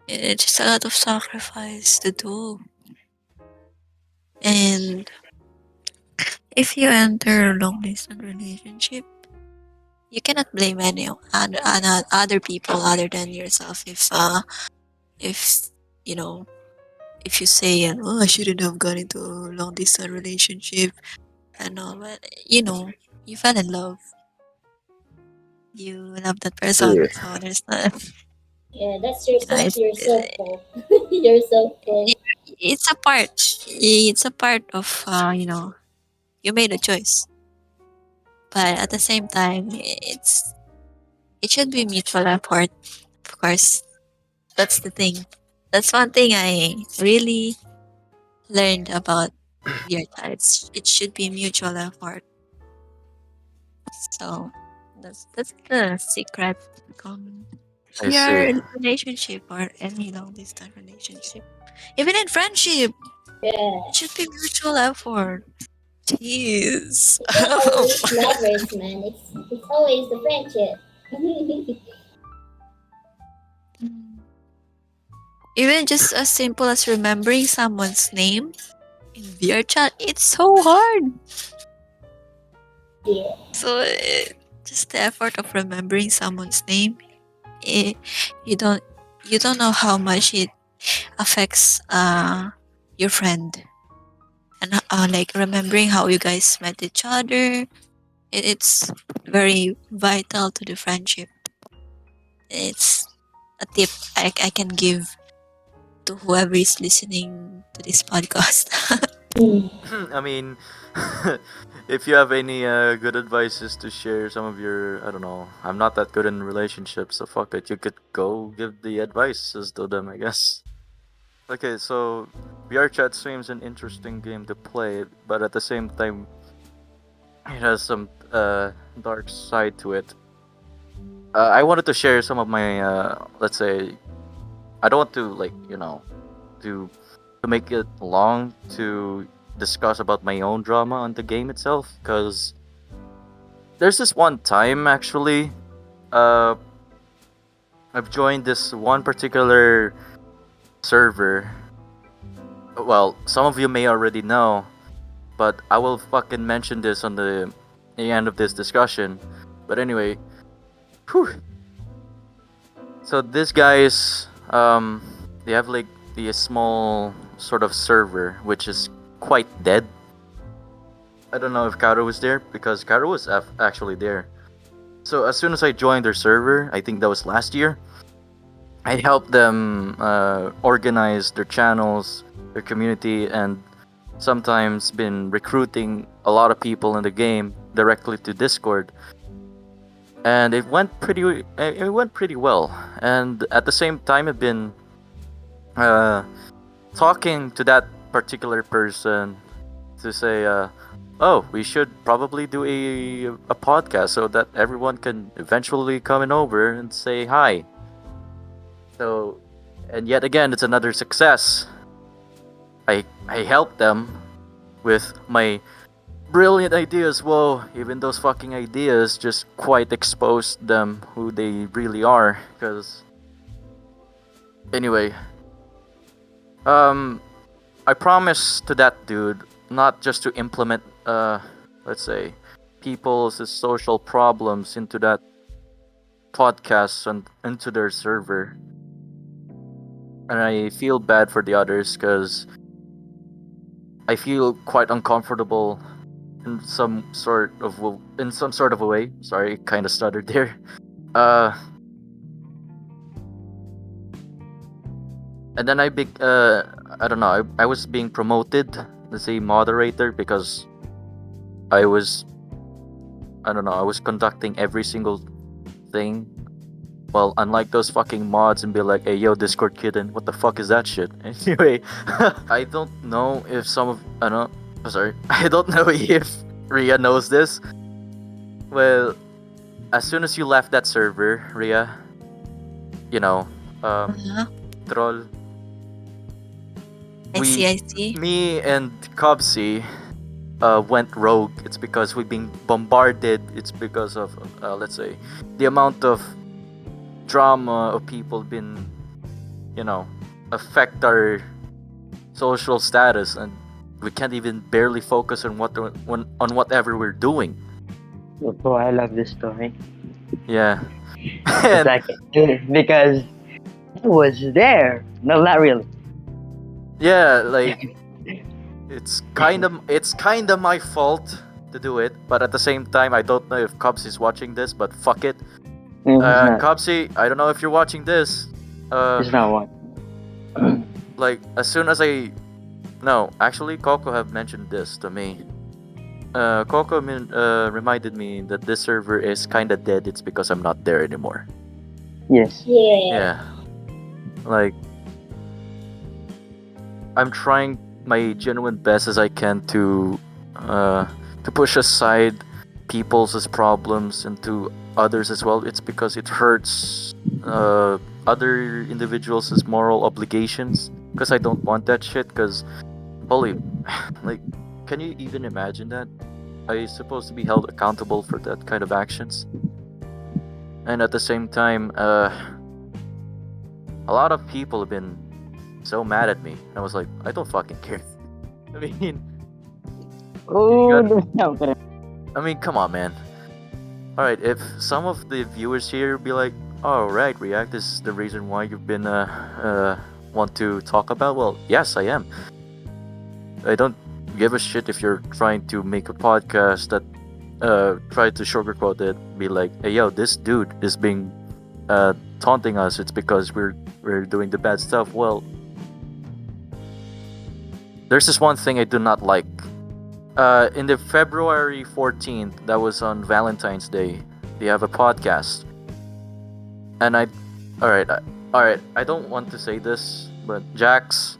It's just a lot of sacrifice to do. And if you enter a long distance relationship, you cannot blame any other people other than yourself. If you know if you say, oh, I shouldn't have gone into a long distance relationship and all, but you fell in love, you love that person, Yeah. so there's not, Yeah, that's it's yourself fault. Yourself fault. it's a part, of you made a choice, but at the same time, it should be mutual effort, of course. That's the thing. That's one thing I really learned about your types. It should be mutual effort. So that's the secret. Um, I your see. relationship or any long distance relationship, even in friendship, Yeah. it should be mutual effort. Jeez. It's not always lovers, man. It's always the friendship. Even just as simple as remembering someone's name in VR chat, it's so hard. Yeah. So just the effort of remembering someone's name, eh, you don't you don't know how much it affects your friend, and like remembering how you guys met each other. It's very vital to the friendship. It's a tip I can give to whoever is listening to this podcast. Mm. I mean, if you have any good advices to share, some of your, I don't know, I'm not that good in relationships, so fuck it. You could go give the advices to them, I guess. Okay, so VR chat seems an interesting game to play, but at the same time, it has some dark side to it. I wanted to share some of my, let's say, I don't want to like, to make it long to discuss about my own drama on the game itself, because there's this one time actually, uh, I've joined this one particular server. Well, some of you may already know, but I will fucking mention this on the end of this discussion. But anyway, whew. So these guys, they have like the small sort of server which is quite dead. I don't know if Karo was there because Karo was actually there. So as soon as I joined their server, I think that was last year, I helped them organize their channels, their community, and sometimes been recruiting a lot of people in the game directly to Discord. And it went pretty well. And at the same time, I've been uh, talking to that particular person to say, oh, we should probably do a podcast so that everyone can eventually come in over and say hi. So, and yet again, it's another success. I helped them with my brilliant ideas. Whoa, even those fucking ideas just quite exposed them who they really are. Because anyway, um, I promised to that dude not just to implement, let's say, people's social problems into that podcast and into their server. And I feel bad for the others because I feel quite uncomfortable in some sort of a way. Sorry, kind of stuttered there. Uh, and then I don't know. I was being promoted as a moderator because I was I don't know. I was conducting every single thing. Well, unlike those fucking mods and be like, hey, yo, Discord kitten, what the fuck is that shit? Anyway, I don't know if some of I don't. Sorry, I don't know if Ria knows this. Well, as soon as you left that server, Ria, you know, Uh-huh. troll. I We, see, I see. me and Cubsy, went rogue. It's because we've been bombarded. It's because of, let's say, the amount of drama of people been, you know, affect our social status, and we can't even barely focus on on whatever we're doing. Oh, I love this story. Yeah, It's and like because I was there. No, not really. yeah, like it's kind of my fault to do it, but at the same time, I don't know if Cubs is watching this, but fuck it. It's not. Cubsy, I don't know if you're watching this. It's not one. Like as soon as I no, actually, Coco have mentioned this to me. Coco reminded me that this server is kind of dead. It's because I'm not there anymore. Yes. Yeah. Yeah, like I'm trying my genuine best as I can to push aside people's problems and to others as well. It's because it hurts other individuals' moral obligations. Because I don't want that shit. Because holy, like, can you even imagine that? I supposed to be held accountable for that kind of actions, and at the same time, a lot of people have been so mad at me. I was like, I don't fucking care. I mean, Oh, come on, man. All right, if some of the viewers here be like, "Oh, right, React is the reason why you've been want to talk about." Well, yes, I am. I don't give a shit if you're trying to make a podcast that try to sugarcoat it, be like, "Hey, yo, this dude is being taunting us. It's because we're doing the bad stuff." Well, there's this one thing I do not like. In the February 14th, that was on Valentine's Day, they have a podcast. And alright, I don't want to say this, but Jax,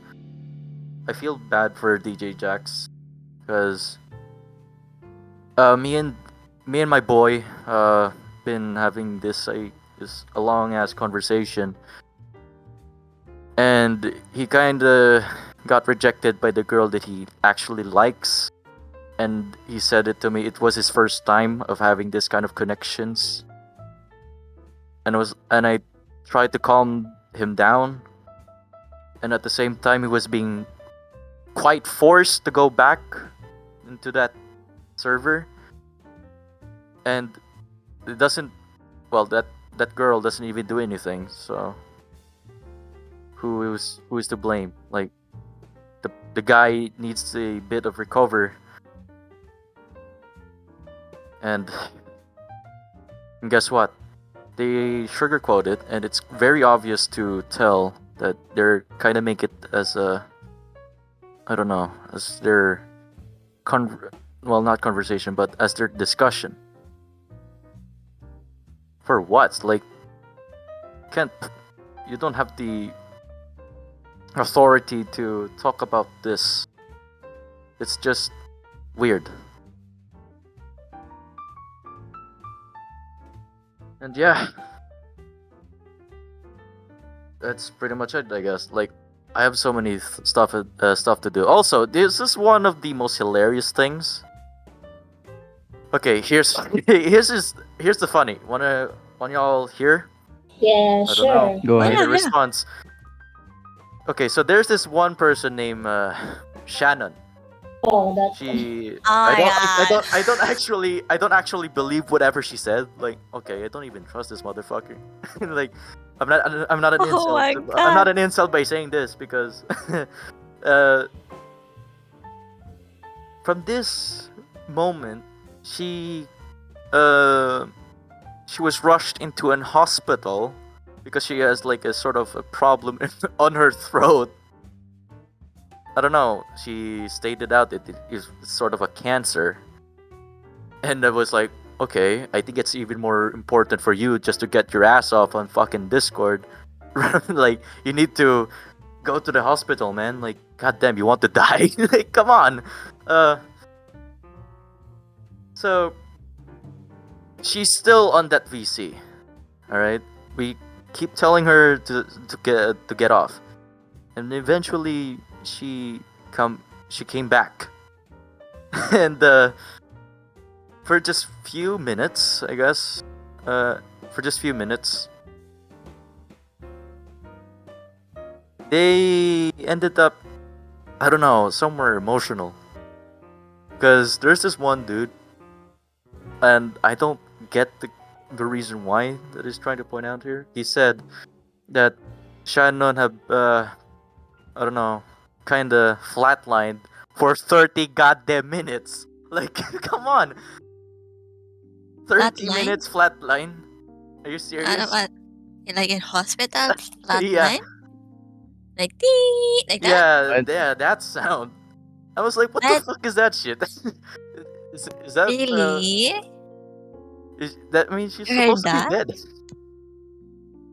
I feel bad for DJ Jax, because me and my boy been having this a long ass conversation, and he kind of got rejected by the girl that he actually likes, and he said it to me. It was his first time of having this kind of connections, and I tried to calm him down, and at the same time he was being quite forced to go back into that server, and it doesn't well that girl doesn't even do anything. So who is to blame? Like the guy needs a bit of recover, and guess what? They sugarcoat it, and it's very obvious to tell that they're kind of make it as a, I don't know, as their not conversation, but as their discussion. For what? Like, can't you don't have the authority to talk about this. It's just weird. And yeah, that's pretty much it, I guess. Like, I have so many stuff to do. Also, this is one of the most hilarious things. Okay, here's here's the funny. Wanna y'all hear? Yeah, I don't know. sure. Go I need ahead. a response. Okay, so there's this one person named Shannon. Oh, that's She Oh my god. I don't actually believe whatever she said. Like, okay, I don't even trust this motherfucker. Like, I'm not an Oh insult. my I'm not god. an insult by saying this, because uh from this moment she uh she was rushed into an hospital because she has like a sort of a problem on her throat. I don't know. She stated out that it is sort of a cancer, and I was like, okay, I think it's even more important for you just to get your ass off on fucking Discord. Like, you need to go to the hospital, man. Like, goddamn, you want to die? Like, come on. So she's still on that VC. All right, we keep telling her to get off, and eventually she came back, and for just few minutes, I guess, for just few minutes, they ended up, I don't know, somewhere emotional. Because there's this one dude, and I don't get the reason why that he's trying to point out here. He said that Shannon had, I don't know, kind of flatlined for 30 goddamn minutes. Like, come on, 30 Flatline? minutes flatline? Are you serious? What? Like in hospital, Yeah, flatline? Like dee, like that? yeah, What? yeah, that sound. I was like, what the What? fuck is that shit? Is that Really? that means she's You heard supposed to be that? dead?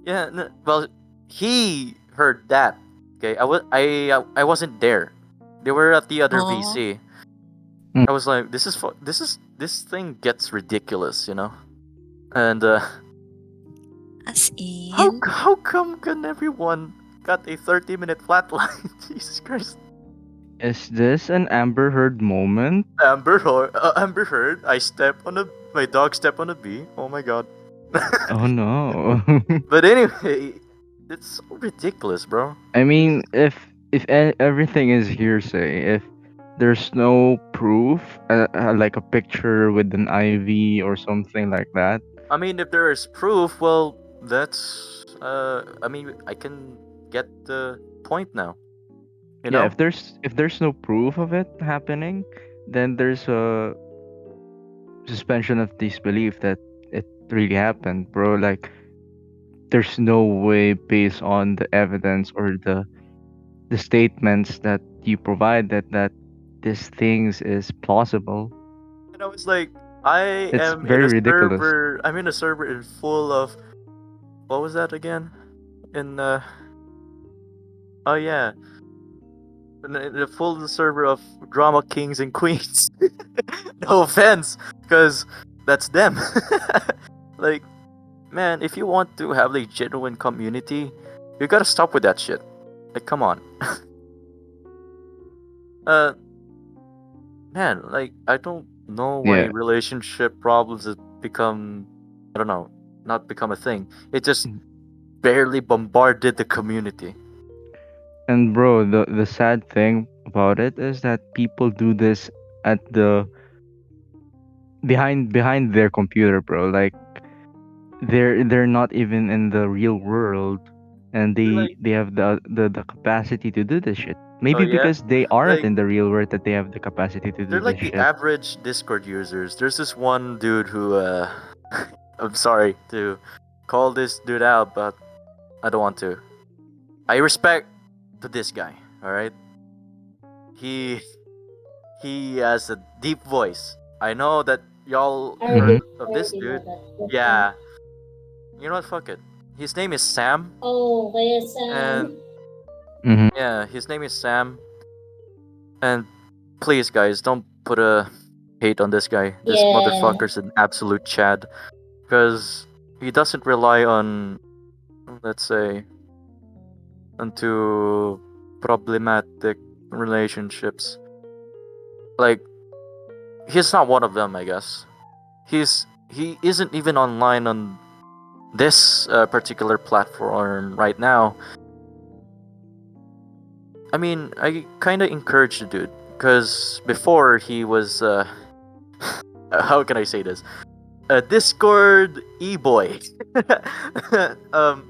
Yeah, well, he heard that. Okay, I wasn't there. They were at the other Oh, VC. Mm. I was like, this thing gets ridiculous, you know. And as in? how come can everyone got a 30-minute flatline? Jesus Christ. Is this an Amber Heard moment? Amber Heard. My dog stepped on a bee. Oh my god. Oh no. But anyway, it's so ridiculous, bro. I mean, if everything is hearsay, if there's no proof, like a picture with an IV or something like that. I mean, if there is proof, well, that's I mean, I can get the point now. You Yeah, know? if there's no proof of it happening, then there's a suspension of disbelief that it really happened, bro. Like there's no way based on the evidence or the statements that you provide that this things is plausible. And I was like, I It's am in very a ridiculous. server. I'm in a server in full of what was that again? In oh yeah, in a full server of drama kings and queens. No offense, because that's them. Like, man, if you want to have a genuine community, you gotta stop with that shit. Like, come on. uh, man, like, I don't know why Yeah. relationship problems have become, I don't know, not become a thing. It just Mm. barely bombarded the community. And bro, the sad thing about it is that people do this at the behind their computer, bro. Like they're not even in the real world, and They're they like, they have the capacity to do this shit. oh Maybe yeah, because they aren't like in the real world that they have the capacity to do they're this like the shit. average Discord users. There's this one dude who, I'm sorry to call this dude out, but I don't want to. I respect to this guy. All right, he he has a deep voice. I know that y'all I Mhm. heard already, of I this already know dude. that. Which one? Yeah, you know what? Fuck it. His name is Sam, Oh, yes, and Mhm. yeah, his name is Sam. And please, guys, don't put a hate on this guy. This yeah. motherfucker's an absolute Chad, because he doesn't rely on, let's say, onto problematic relationships. Like, he's not one of them, I guess. He isn't even online on this particular platform right now. I mean, I kind of encourage the dude, because before he was how can I say this, a Discord e-boy. um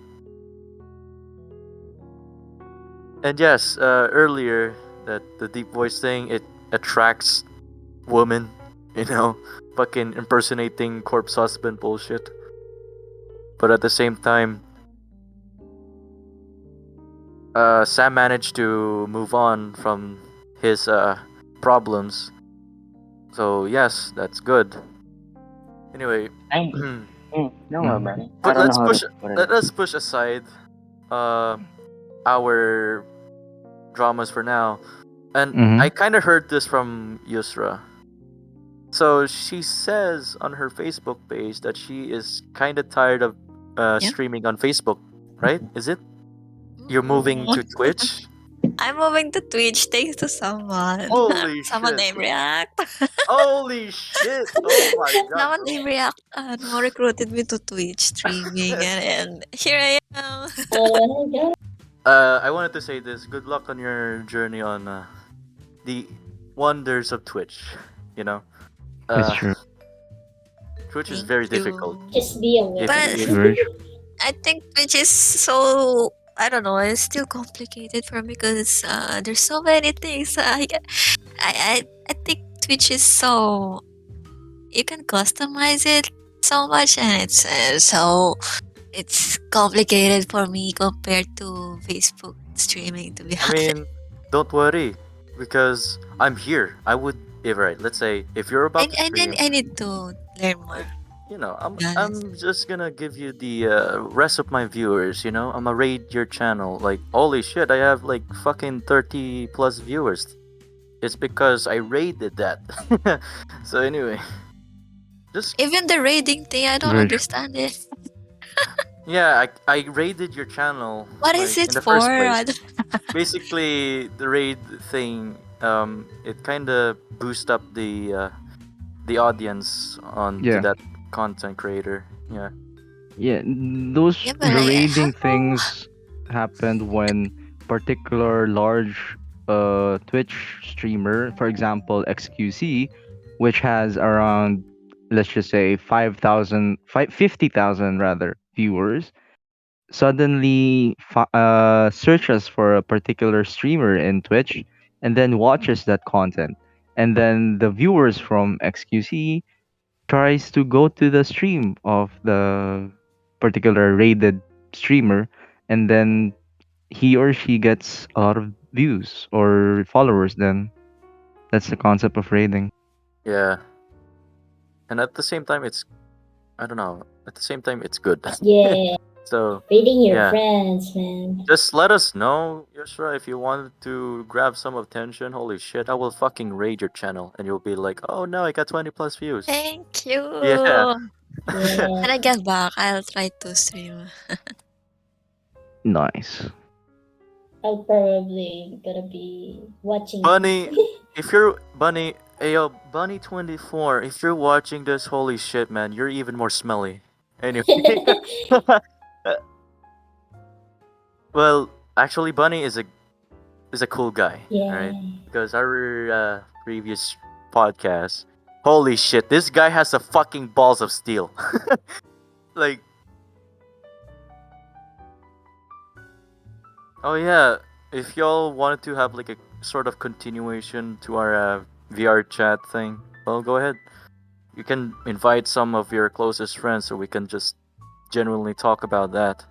and yes, earlier, that the deep voice thing, it attracts women, you know, fucking impersonating corpse husband bullshit. But at the same time, Sam managed to move on from his problems. So yes, that's good. Anyway, I don't worry Mhm. about it. I but don't know how to put it. let us push aside uh our dramas for now. And I Mhm. kind of heard this from Yusra. So she says on her Facebook page that she is kind of tired of Yeah. streaming on Facebook. right? Is it? You're moving to Twitch? I'm moving to Twitch thanks to someone. Holy Someone shit. named React. Holy shit. Oh my god. Someone named React recruited me to Twitch streaming, and here I am. Oh my god. I wanted to say this. Good luck on your journey on the wonders of Twitch. You know, It's uh, true. Twitch is Thank very you. difficult. Just be aware. If But It's if very true. I think Twitch is so, I don't know, it's still complicated for me because there's so many things. I think Twitch is so, you can customize it so much, and it's complicated for me compared to Facebook streaming, to be I honest. mean, don't worry, because I'm here. I would if right. Let's say if you're about to stream, I need to learn more, you know, to be honest. I'm just gonna give you the rest of my viewers. You know, I'm gonna raid your channel. Like, holy shit, I have like fucking 30 plus viewers. It's because I raided that. So anyway, just Even the raiding thing, I don't Very true. understand it. yeah, I raided your channel What is like in it the for? first place. I don't- Basically, the raid thing, it kind of boost up the audience onto Yeah. that content creator. Yeah. Yeah, those Yeah, but the I raiding how? things happened when particular large Twitch streamer, for example XQC, which has around, let's just say 50,000 rather viewers, suddenly searches for a particular streamer in Twitch and then watches that content. And then the viewers from XQC tries to go to the stream of the particular rated streamer, and then he or she gets a lot of views or followers. Then that's the concept of raiding. Yeah. And at the same time, it's I don't know. At the same time, it's good. Yeah. So Reading your yeah, friends, man. just let us know, Yoshua, if you wanted to grab some attention. Holy shit, I will fucking raid your channel, and you'll be like, oh no, I got 20 plus views. Thank you. Yeah. Yeah. When I get back, I'll try to stream. Nice. I'll probably gonna be watching. Bunny, if you're Bunny, ayo, Bunny24, if you're watching this, holy shit, man, you're even more smelly. Anyway. Well, actually, Bunny is a cool guy, Yeah. right? Because our previous podcast, holy shit, this guy has a fucking balls of steel. Like, oh yeah, if y'all wanted to have like a sort of continuation to our VR chat thing, well, go ahead. You can invite some of your closest friends so we can just genuinely talk about that.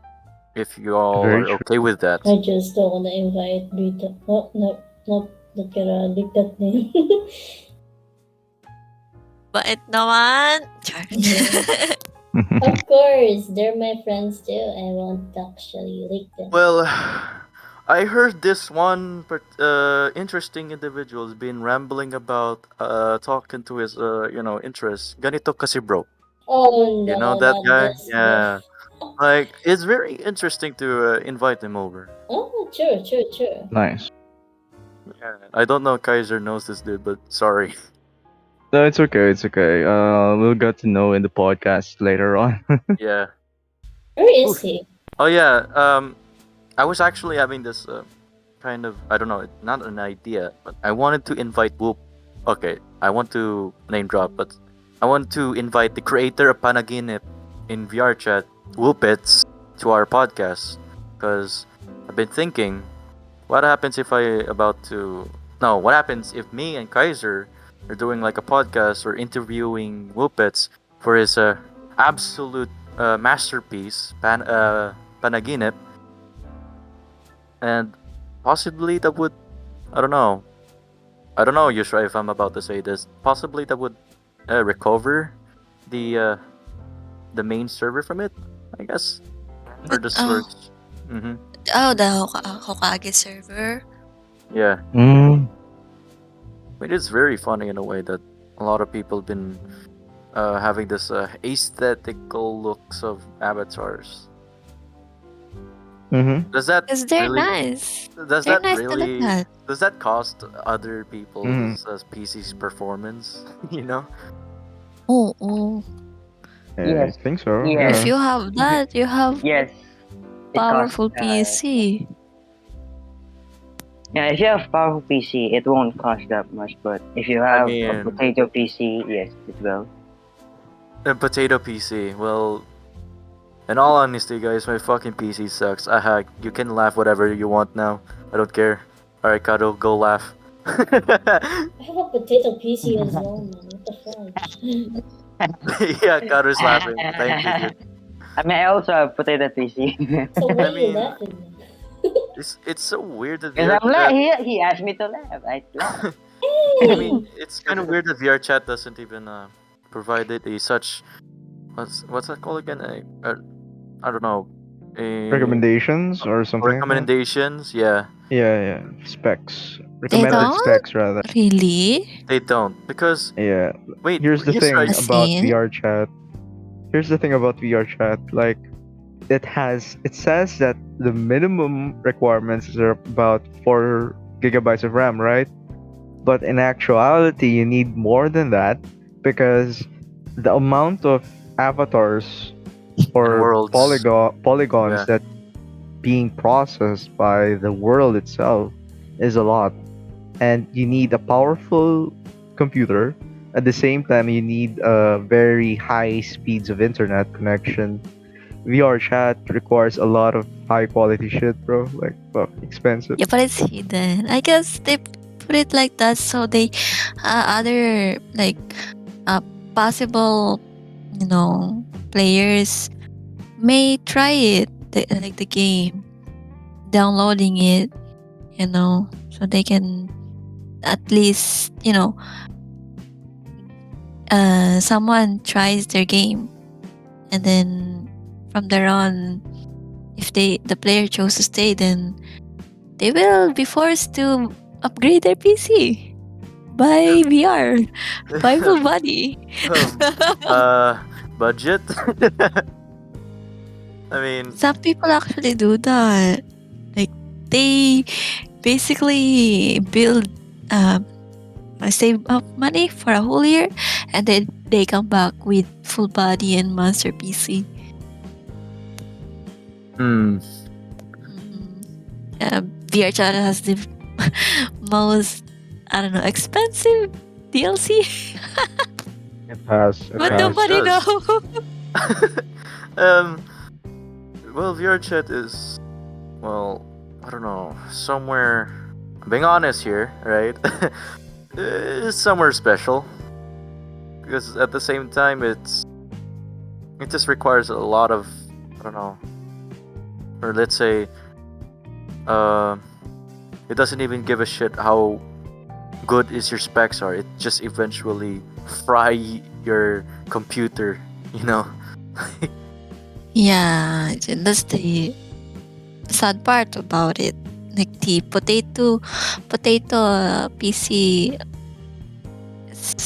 If you all Very are true. okay with that. I just don't wanna invite Rita. No, no, not gonna leak that name. Bait naman. Char. Yeah. Of course, they're my friends too. I won't actually leak them. Well, I heard this one interesting individual has been rambling about talking to his interests. Ganito kasi bro. Oh You know no, that not guy? this. Yeah. Like it's very interesting to invite him over. Oh, true. Nice. Yeah. I don't know if Kaiser knows this dude, but sorry. No, it's okay. It's okay. We'll get to know in the podcast later on. Yeah. Where is he? Oh yeah. I was actually having this kind of I don't know, not an idea, but I wanted to invite Whoop. Okay, I want to name drop, but I want to invite the creator of Panaginip in VR chat, Whoopits, to our podcast, because I've been thinking, what happens if what happens if me and Kaiser are doing like a podcast or interviewing Whoopits for his absolute masterpiece, Panaginip, and possibly that would I don't know, Yushra, if I'm about to say this, possibly that would recover the main server from it, I guess, or the source. Mm-hmm. The Hokage server. Yeah, Mm, it is very funny in a way that a lot of people been having this aesthetical looks of avatars. Mm-hmm. Does that Because they're really? nice. Does They're that nice to look really? at. Does that cost other Mm-hmm. people's PC's performance? You know. Oh, oh. I Yes, think so. If yes, Yeah. you have that, you have yes. It costs. powerful PC. Yeah, if you have powerful PC, it won't cost that much. But if you I have a mean, potato PC, yes, it will. a potato PC. Well, in all honesty, guys, my fucking PC sucks. You can laugh whatever you want now. I don't care. Alright, Kado, go laugh. I have a potato PC as well, man. What the fuck? Yeah, Kado's laughing. Thank you, dude. I mean, I also have potato PC. So why I are you mean, laughing, man? it's so weird that Because VR chat. he asked me to laugh. I laughed. I mean, Hey! it's kind of weird that VR chat doesn't even provided a such what's that called again? I don't know. A Recommendations or something like that. recommendations. Yeah, Yeah, yeah. Specs. They Recommended because don't? specs rather. Really? they don't. Because Yeah. wait, Here's the he's right. thing As about in? VR chat. Here's the thing about VR chat. Like, it says that the minimum requirements are about 4 gigabytes of RAM, right? But in actuality, you need more than that because the amount of avatars And or worlds. polygons Yeah. that being processed by the world itself is a lot, and you need a powerful computer. At the same time, you need very high speeds of internet connection. VR chat requires a lot of high quality shit, bro. Like, fuck, expensive. Yeah, but it's hidden. I guess they put it like that so they other like uh possible, you know, players may try it, like the game, downloading it, you know, so they can at least, you know, someone tries their game, and then from there on, if the player chose to stay, then they will be forced to upgrade their PC by VR, by full body. um, budget. I mean, Some people actually do that. Like they basically build, um, save up money for a whole year, and then they come back with full body and monster PC. hmm. VR Chat has the most, I don't know, expensive DLC, It has. It but It has. nobody does. knows. um. Well, VR chat is, well, I don't know, somewhere. I'm being honest here, right? It's somewhere special because at the same time, it just requires a lot of, I don't know, or let's say, uh, it doesn't even give a shit how good is your specs are. It just eventually fry your computer, you know. Yeah, that's the sad part about it. Like the potato PC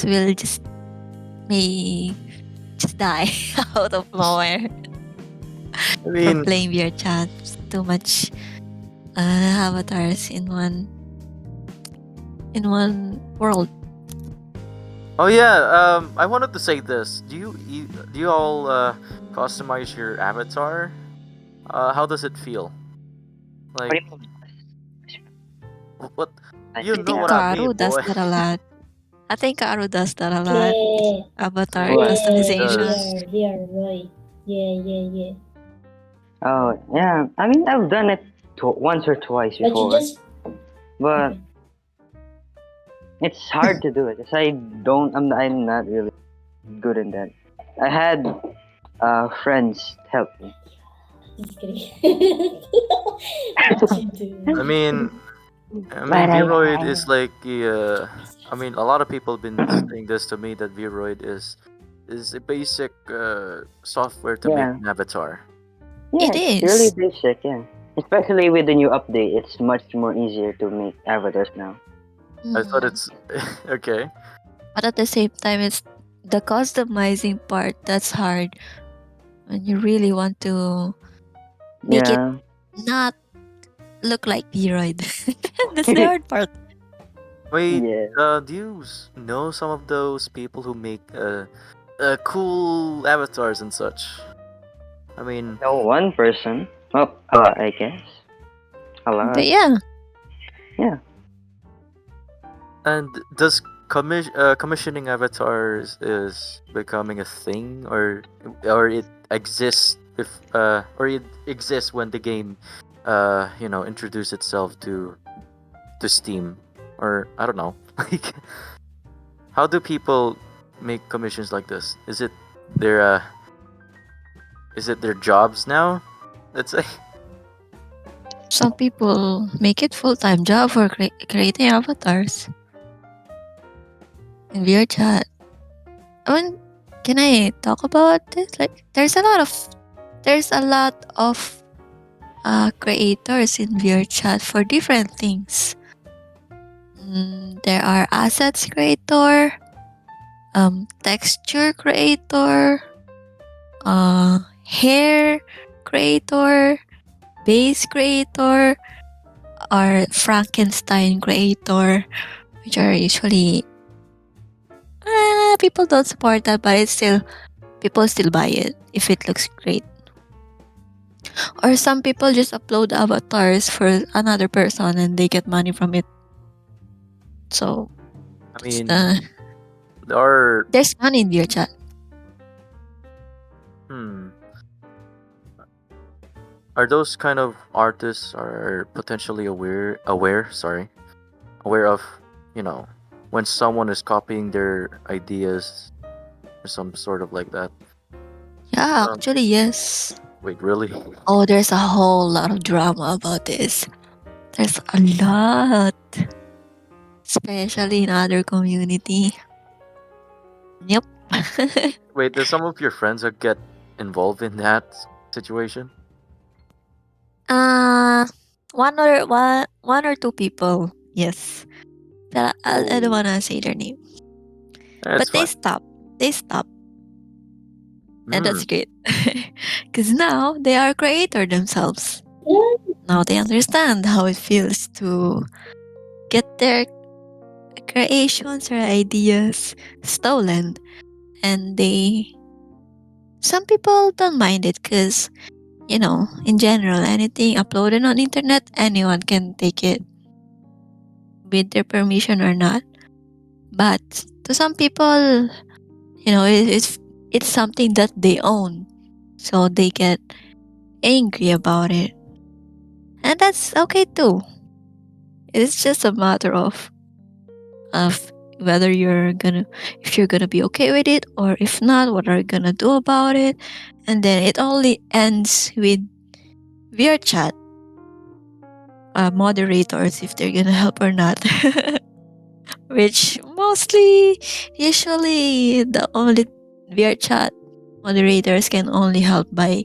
will just may just die out of nowhere I from mean, playing VR chat. Too much avatars in one world. oh yeah, I wanted to say this. Do you all customize your avatar? How does it feel? What Like do you mean? what? I You I know think think what I Karu mean, does boy. that a lot. I think Karu does that a lot. Yeah, Avatar What? He yeah, customization. does. VR, right. Yeah. Oh, yeah. I mean, I've done it once or twice But you before, just but it's hard to do it. 'Cause I'm not really good in that. I had friends help me. just kidding. What you I do? mean, But Vroid is like the. I mean, a lot of people have been saying this to me that Vroid is a basic software to make yeah, an avatar. yeah, It it's really is. basic. Yeah, especially with the new update, it's much more easier to make avatars now. I thought Mhm. it's okay. But at the same time, it's the customizing part that's hard when you really want to make it Yeah, not look like Viroid. That's the hard part. Wait, Yeah. do you know some of those people who make cool avatars and such? I mean, No one person. Oh, I guess a But lot. yeah, Yeah. and does commissioning avatars is becoming a thing, or it exists if or it exists when the game introduce itself to Steam, or I don't know. Like, how do people make commissions like this? Their uh is it their jobs now? Let's say. some people make it full-time job for creating avatars in VR chat. I mean, can I talk about this? Like, there's a lot of creators in VR chat for different things. There are assets creator, texture creator, hair creator, base creator, or Frankenstein creator, which are usually people don't support that, but it's still people still buy it if it looks great. Or some people just upload avatars for another person and they get money from it. So I it's, mean, there are there's money in your chat. hmm. Are those kind of artists are potentially aware of, you know, when someone is copying their ideas or some sort of like that? Yeah, Um, actually yes. wait, really? Oh, there's a whole lot of drama about this. There's a lot, especially in other community. Yep. Wait, does some of your friends get involved in that situation? uh one or two people, yes. But I don't Oh, wanna say their name. that's But they fine. stop. They stop. And Hmm. that's great. Because now they are creator themselves. Yeah, Now they understand how it feels to get their creations or ideas stolen. And some people don't mind it because, in general, anything uploaded on internet, anyone can take it with their permission or not. But to some people, it's something that they own. So they get angry about it. And that's okay too. It's just a matter of whether if you're gonna be okay with it, or if not, what are you gonna do about it? And then it only ends with VR chat moderators if they're gonna help or not. Which usually the only VR chat moderators can only help by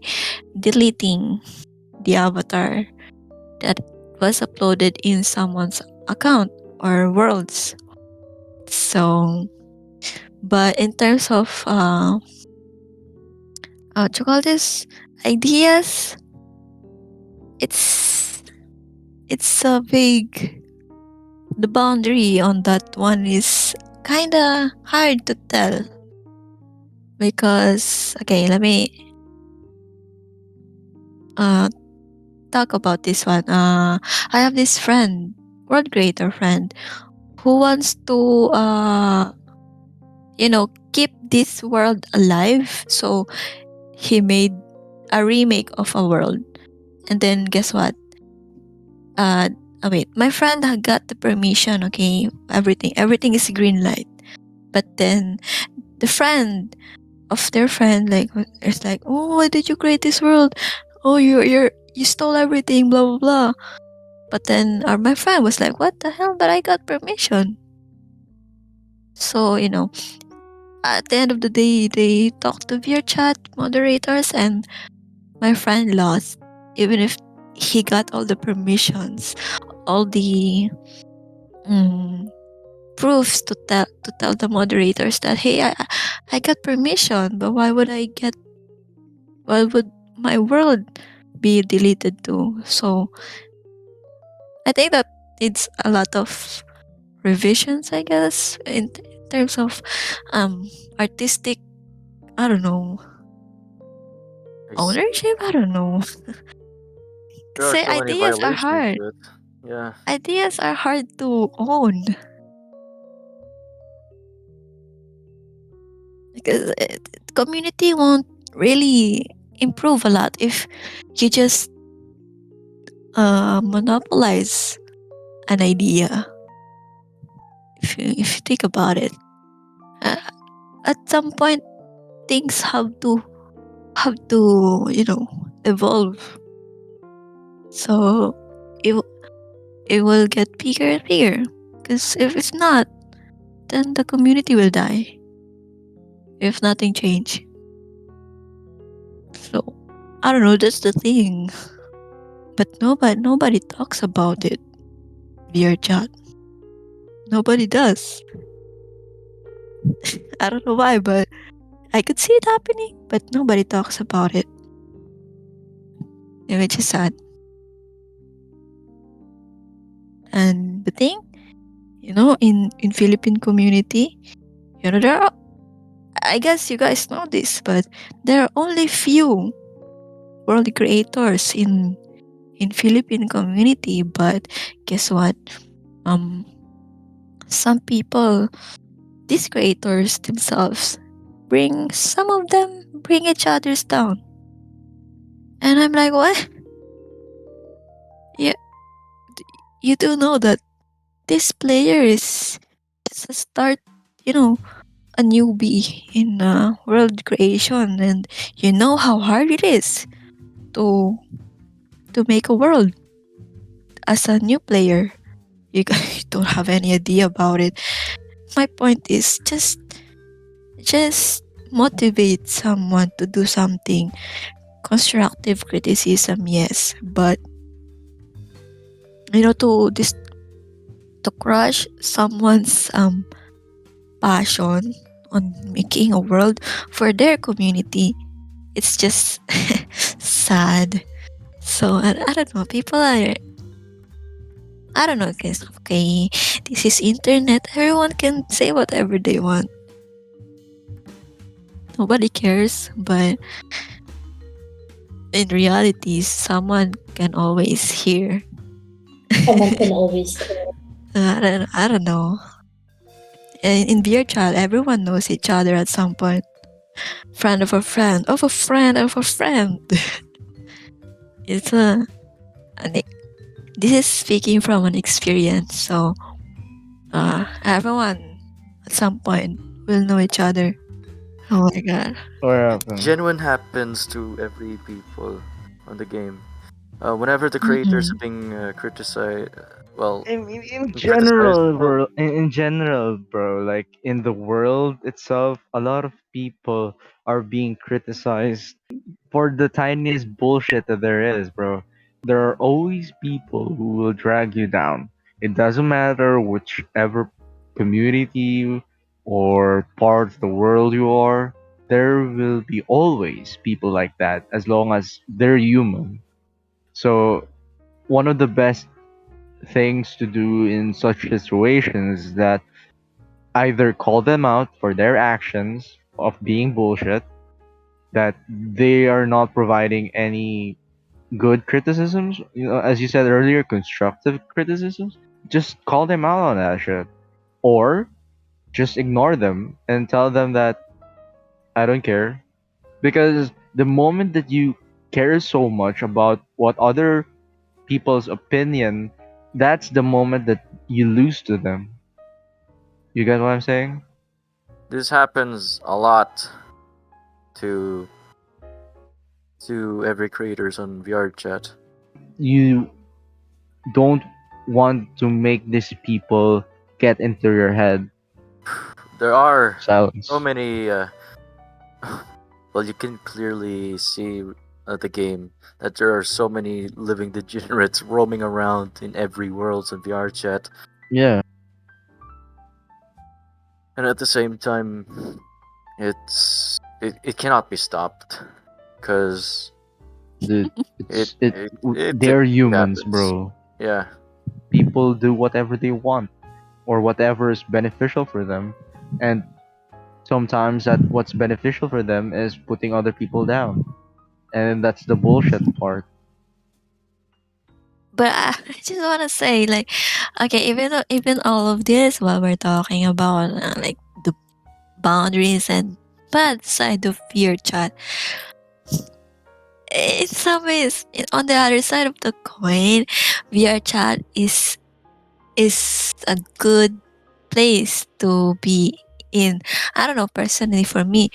deleting the avatar that was uploaded in someone's account or worlds. So, but in terms of what you call this, ideas, it's a big. The boundary on that one is kinda hard to tell because okay, let me uh talk about this one. I have this friend, world creator friend, who wants to keep this world alive. So he made a remake of a world. And then guess what? Wait, my friend had got the permission, okay? Everything is green light. But then the friend of their friend it's like, oh, why did you create this world? Oh, you stole everything, blah blah blah. But then my friend was like, what the hell? But I got permission. So at the end of the day, they talked to VR chat moderators, and my friend lost, even if he got all the permissions, all the proofs to tell the moderators that hey, I got permission, but why would my world be deleted too. So I think that it's a lot of revisions, I guess, in terms of artistic, I don't know, I see. ownership. I don't know. There are Say so many ideas are violations hard. to it. Yeah. Ideas are hard to own because community won't really improve a lot if you just monopolize an idea. If you think about it, uh, at some point things have to evolve. So it it will get bigger and bigger. Because if it's not, then the community will die if nothing change. So I don't know. That's the thing. But nobody talks about it via chat. Nobody does. I don't know why, but I could see it happening, but nobody talks about it, which is sad. And the thing, in Philippine community, there are, I guess you guys know this, but there are only few world creators in Philippine community. But guess what? Um, some people, these creators themselves, some of them bring each other's down, and I'm like, what? Yeah, you do know that this player is just a start, you know, a newbie in world creation, and you know how hard it is to make a world as a new player. You guys don't have any idea about it. My point is just motivate someone to do something. Constructive criticism, yes, but to crush someone's passion on making a world for their community, it's just sad. So I don't know. People are, I don't know, guys. Okay, this is internet. Everyone can say whatever they want. Nobody cares, but in reality, someone can always hear. Someone can always I don't know. In beer chat, everyone knows each other at some point. Friend of a friend of a friend of a friend. It's an, e- this is speaking from an experience. So everyone at some point will know each other. Oh my god. What It happened? genuine happens to every people on the game. Whenever the creators Mm-mm. are being criticized, well, I mean, in criticized, general, well, bro. In general, bro. Like in the world itself, a lot of people are being criticized for the tiniest bullshit that there is, bro. There are always people who will drag you down. It doesn't matter whichever community or part of the world you are. There will be always people like that as long as they're human. So one of the best things to do in such situations is that either call them out for their actions of being bullshit, that they are not providing any good criticisms, as you said earlier, constructive criticisms, just call them out on that shit. Or just ignore them and tell them that I don't care. Because the moment that you care so much about what other people's opinion, that's the moment that you lose to them. You get what I'm saying? this happens a lot to every creators on VR chat. You don't want to make these people get into your head. There are so Silence. many. Well, you can clearly see the game that there are so many living degenerates roaming around in every world in VR chat, Yeah. and at the same time, it cannot be stopped because Dude, It they're typically humans, happens. bro. Yeah. People do whatever they want or whatever is beneficial for them, and sometimes that what's beneficial for them is putting other people down, and that's the bullshit part. But I just want to say, like, okay, even all of this, while we're talking about like the boundaries and bad side of fear chat, in some ways, on the other side of the coin, VR chat is a good place to be in. I don't know, personally for me,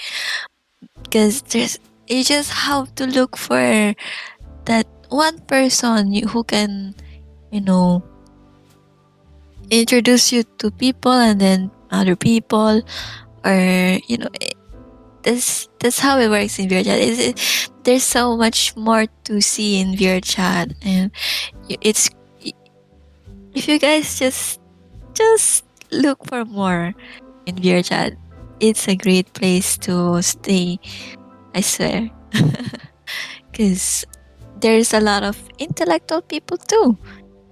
because there's you just have to look for that one person who can, you know, introduce you to people and then other people, or that's how it works in VR chat. There's so much more to see in VR chat, and it's if you guys just look for more in VR chat, it's a great place to stay. I swear, because there's a lot of intellectual people too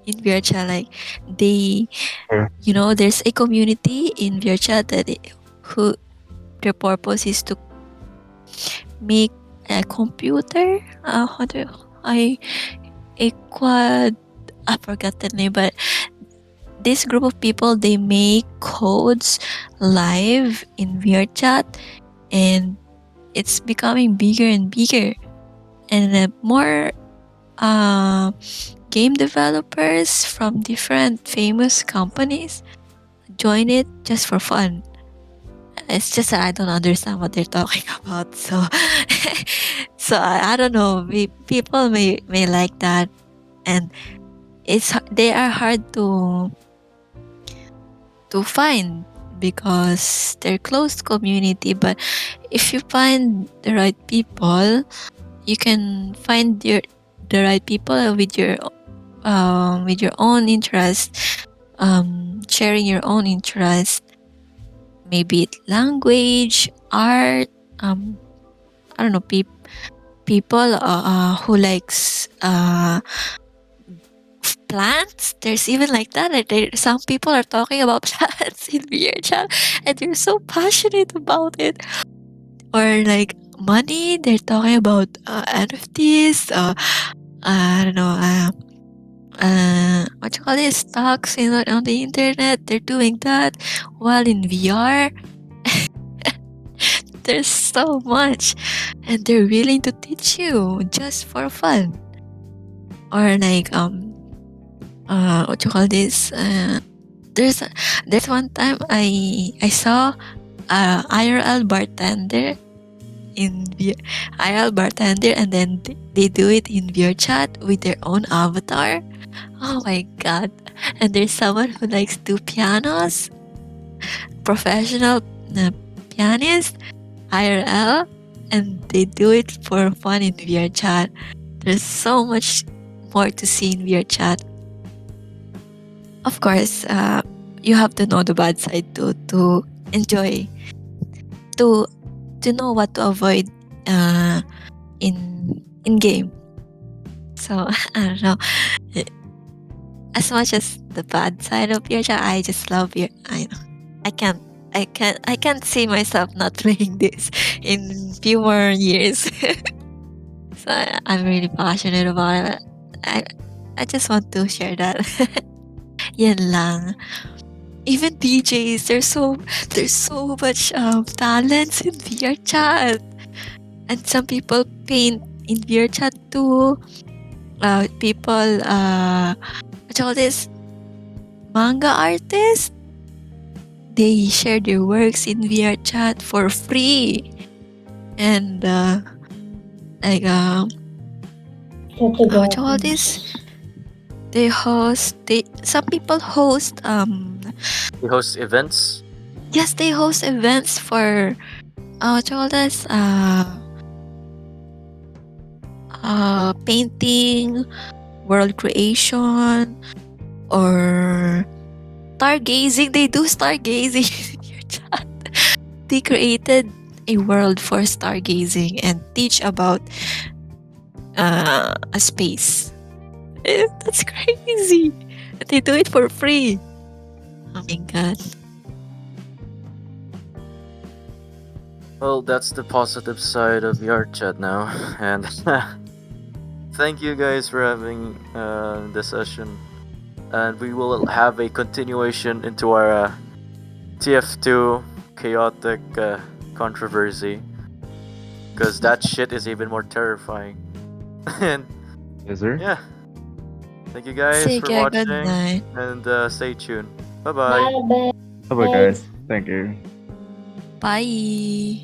in VR chat. Like they, Sure. there's a community in VR chat who their purpose is to make a computer. How do I a quad? I forgot the name, but this group of people, they make codes live in VR chat, and it's becoming bigger and bigger, and more uh, game developers from different famous companies join it just for fun. It's just that I don't understand what they're talking about. So, I don't know. People may like that, and they are hard to find because they're closed community. But if you find the right people, you can find the right people with your own interest, sharing your own interest, maybe it's language, art, I don't know, people who likes plants. There's even like that. Like some people are talking about plants in VR chat, and they're so passionate about it. Or like money, they're talking about NFTs. I don't know. What you call this? Stocks on the internet. They're doing that while in VR. There's so much, and they're willing to teach you just for fun. Or like what you call this? There's one time I saw a IRL bartender IRL bartender, and then they do it in VR chat with their own avatar. Oh my god! And there's someone who likes to pianos, professional pianist IRL, and they do it for fun in VR chat. There's so much more to see in VR chat. Of course, you have to know the bad side to enjoy, to know what to avoid in game. So I don't know. As much as the bad side of VR chat, I just love your. I can't. I can't see myself not playing this in few more years. So I'm really passionate about it. I just want to share that. Yan lang. Even DJs, there's so much talents in VR chat, and some people paint in VR chat too. People, what you call this? Manga artists. They share their works in VR chat for free, and like what you call this? Photographers. Some people host He hosts events. yes, they host events for what you call this? Painting, world creation, or stargazing. They do stargazing in your chat. They created a world for stargazing and teach about a space. That's crazy. They do it for free. Oh my god. Well, that's the positive side of your chat now, and thank you guys for having this session, and we will have a continuation into our TF2 chaotic controversy, because that shit is even more terrifying. And Yes, sir. yeah, thank you guys for Sige, good watching, night. and stay tuned. Bye bye. Bye bye. Bye bye, guys. Thank you. Bye.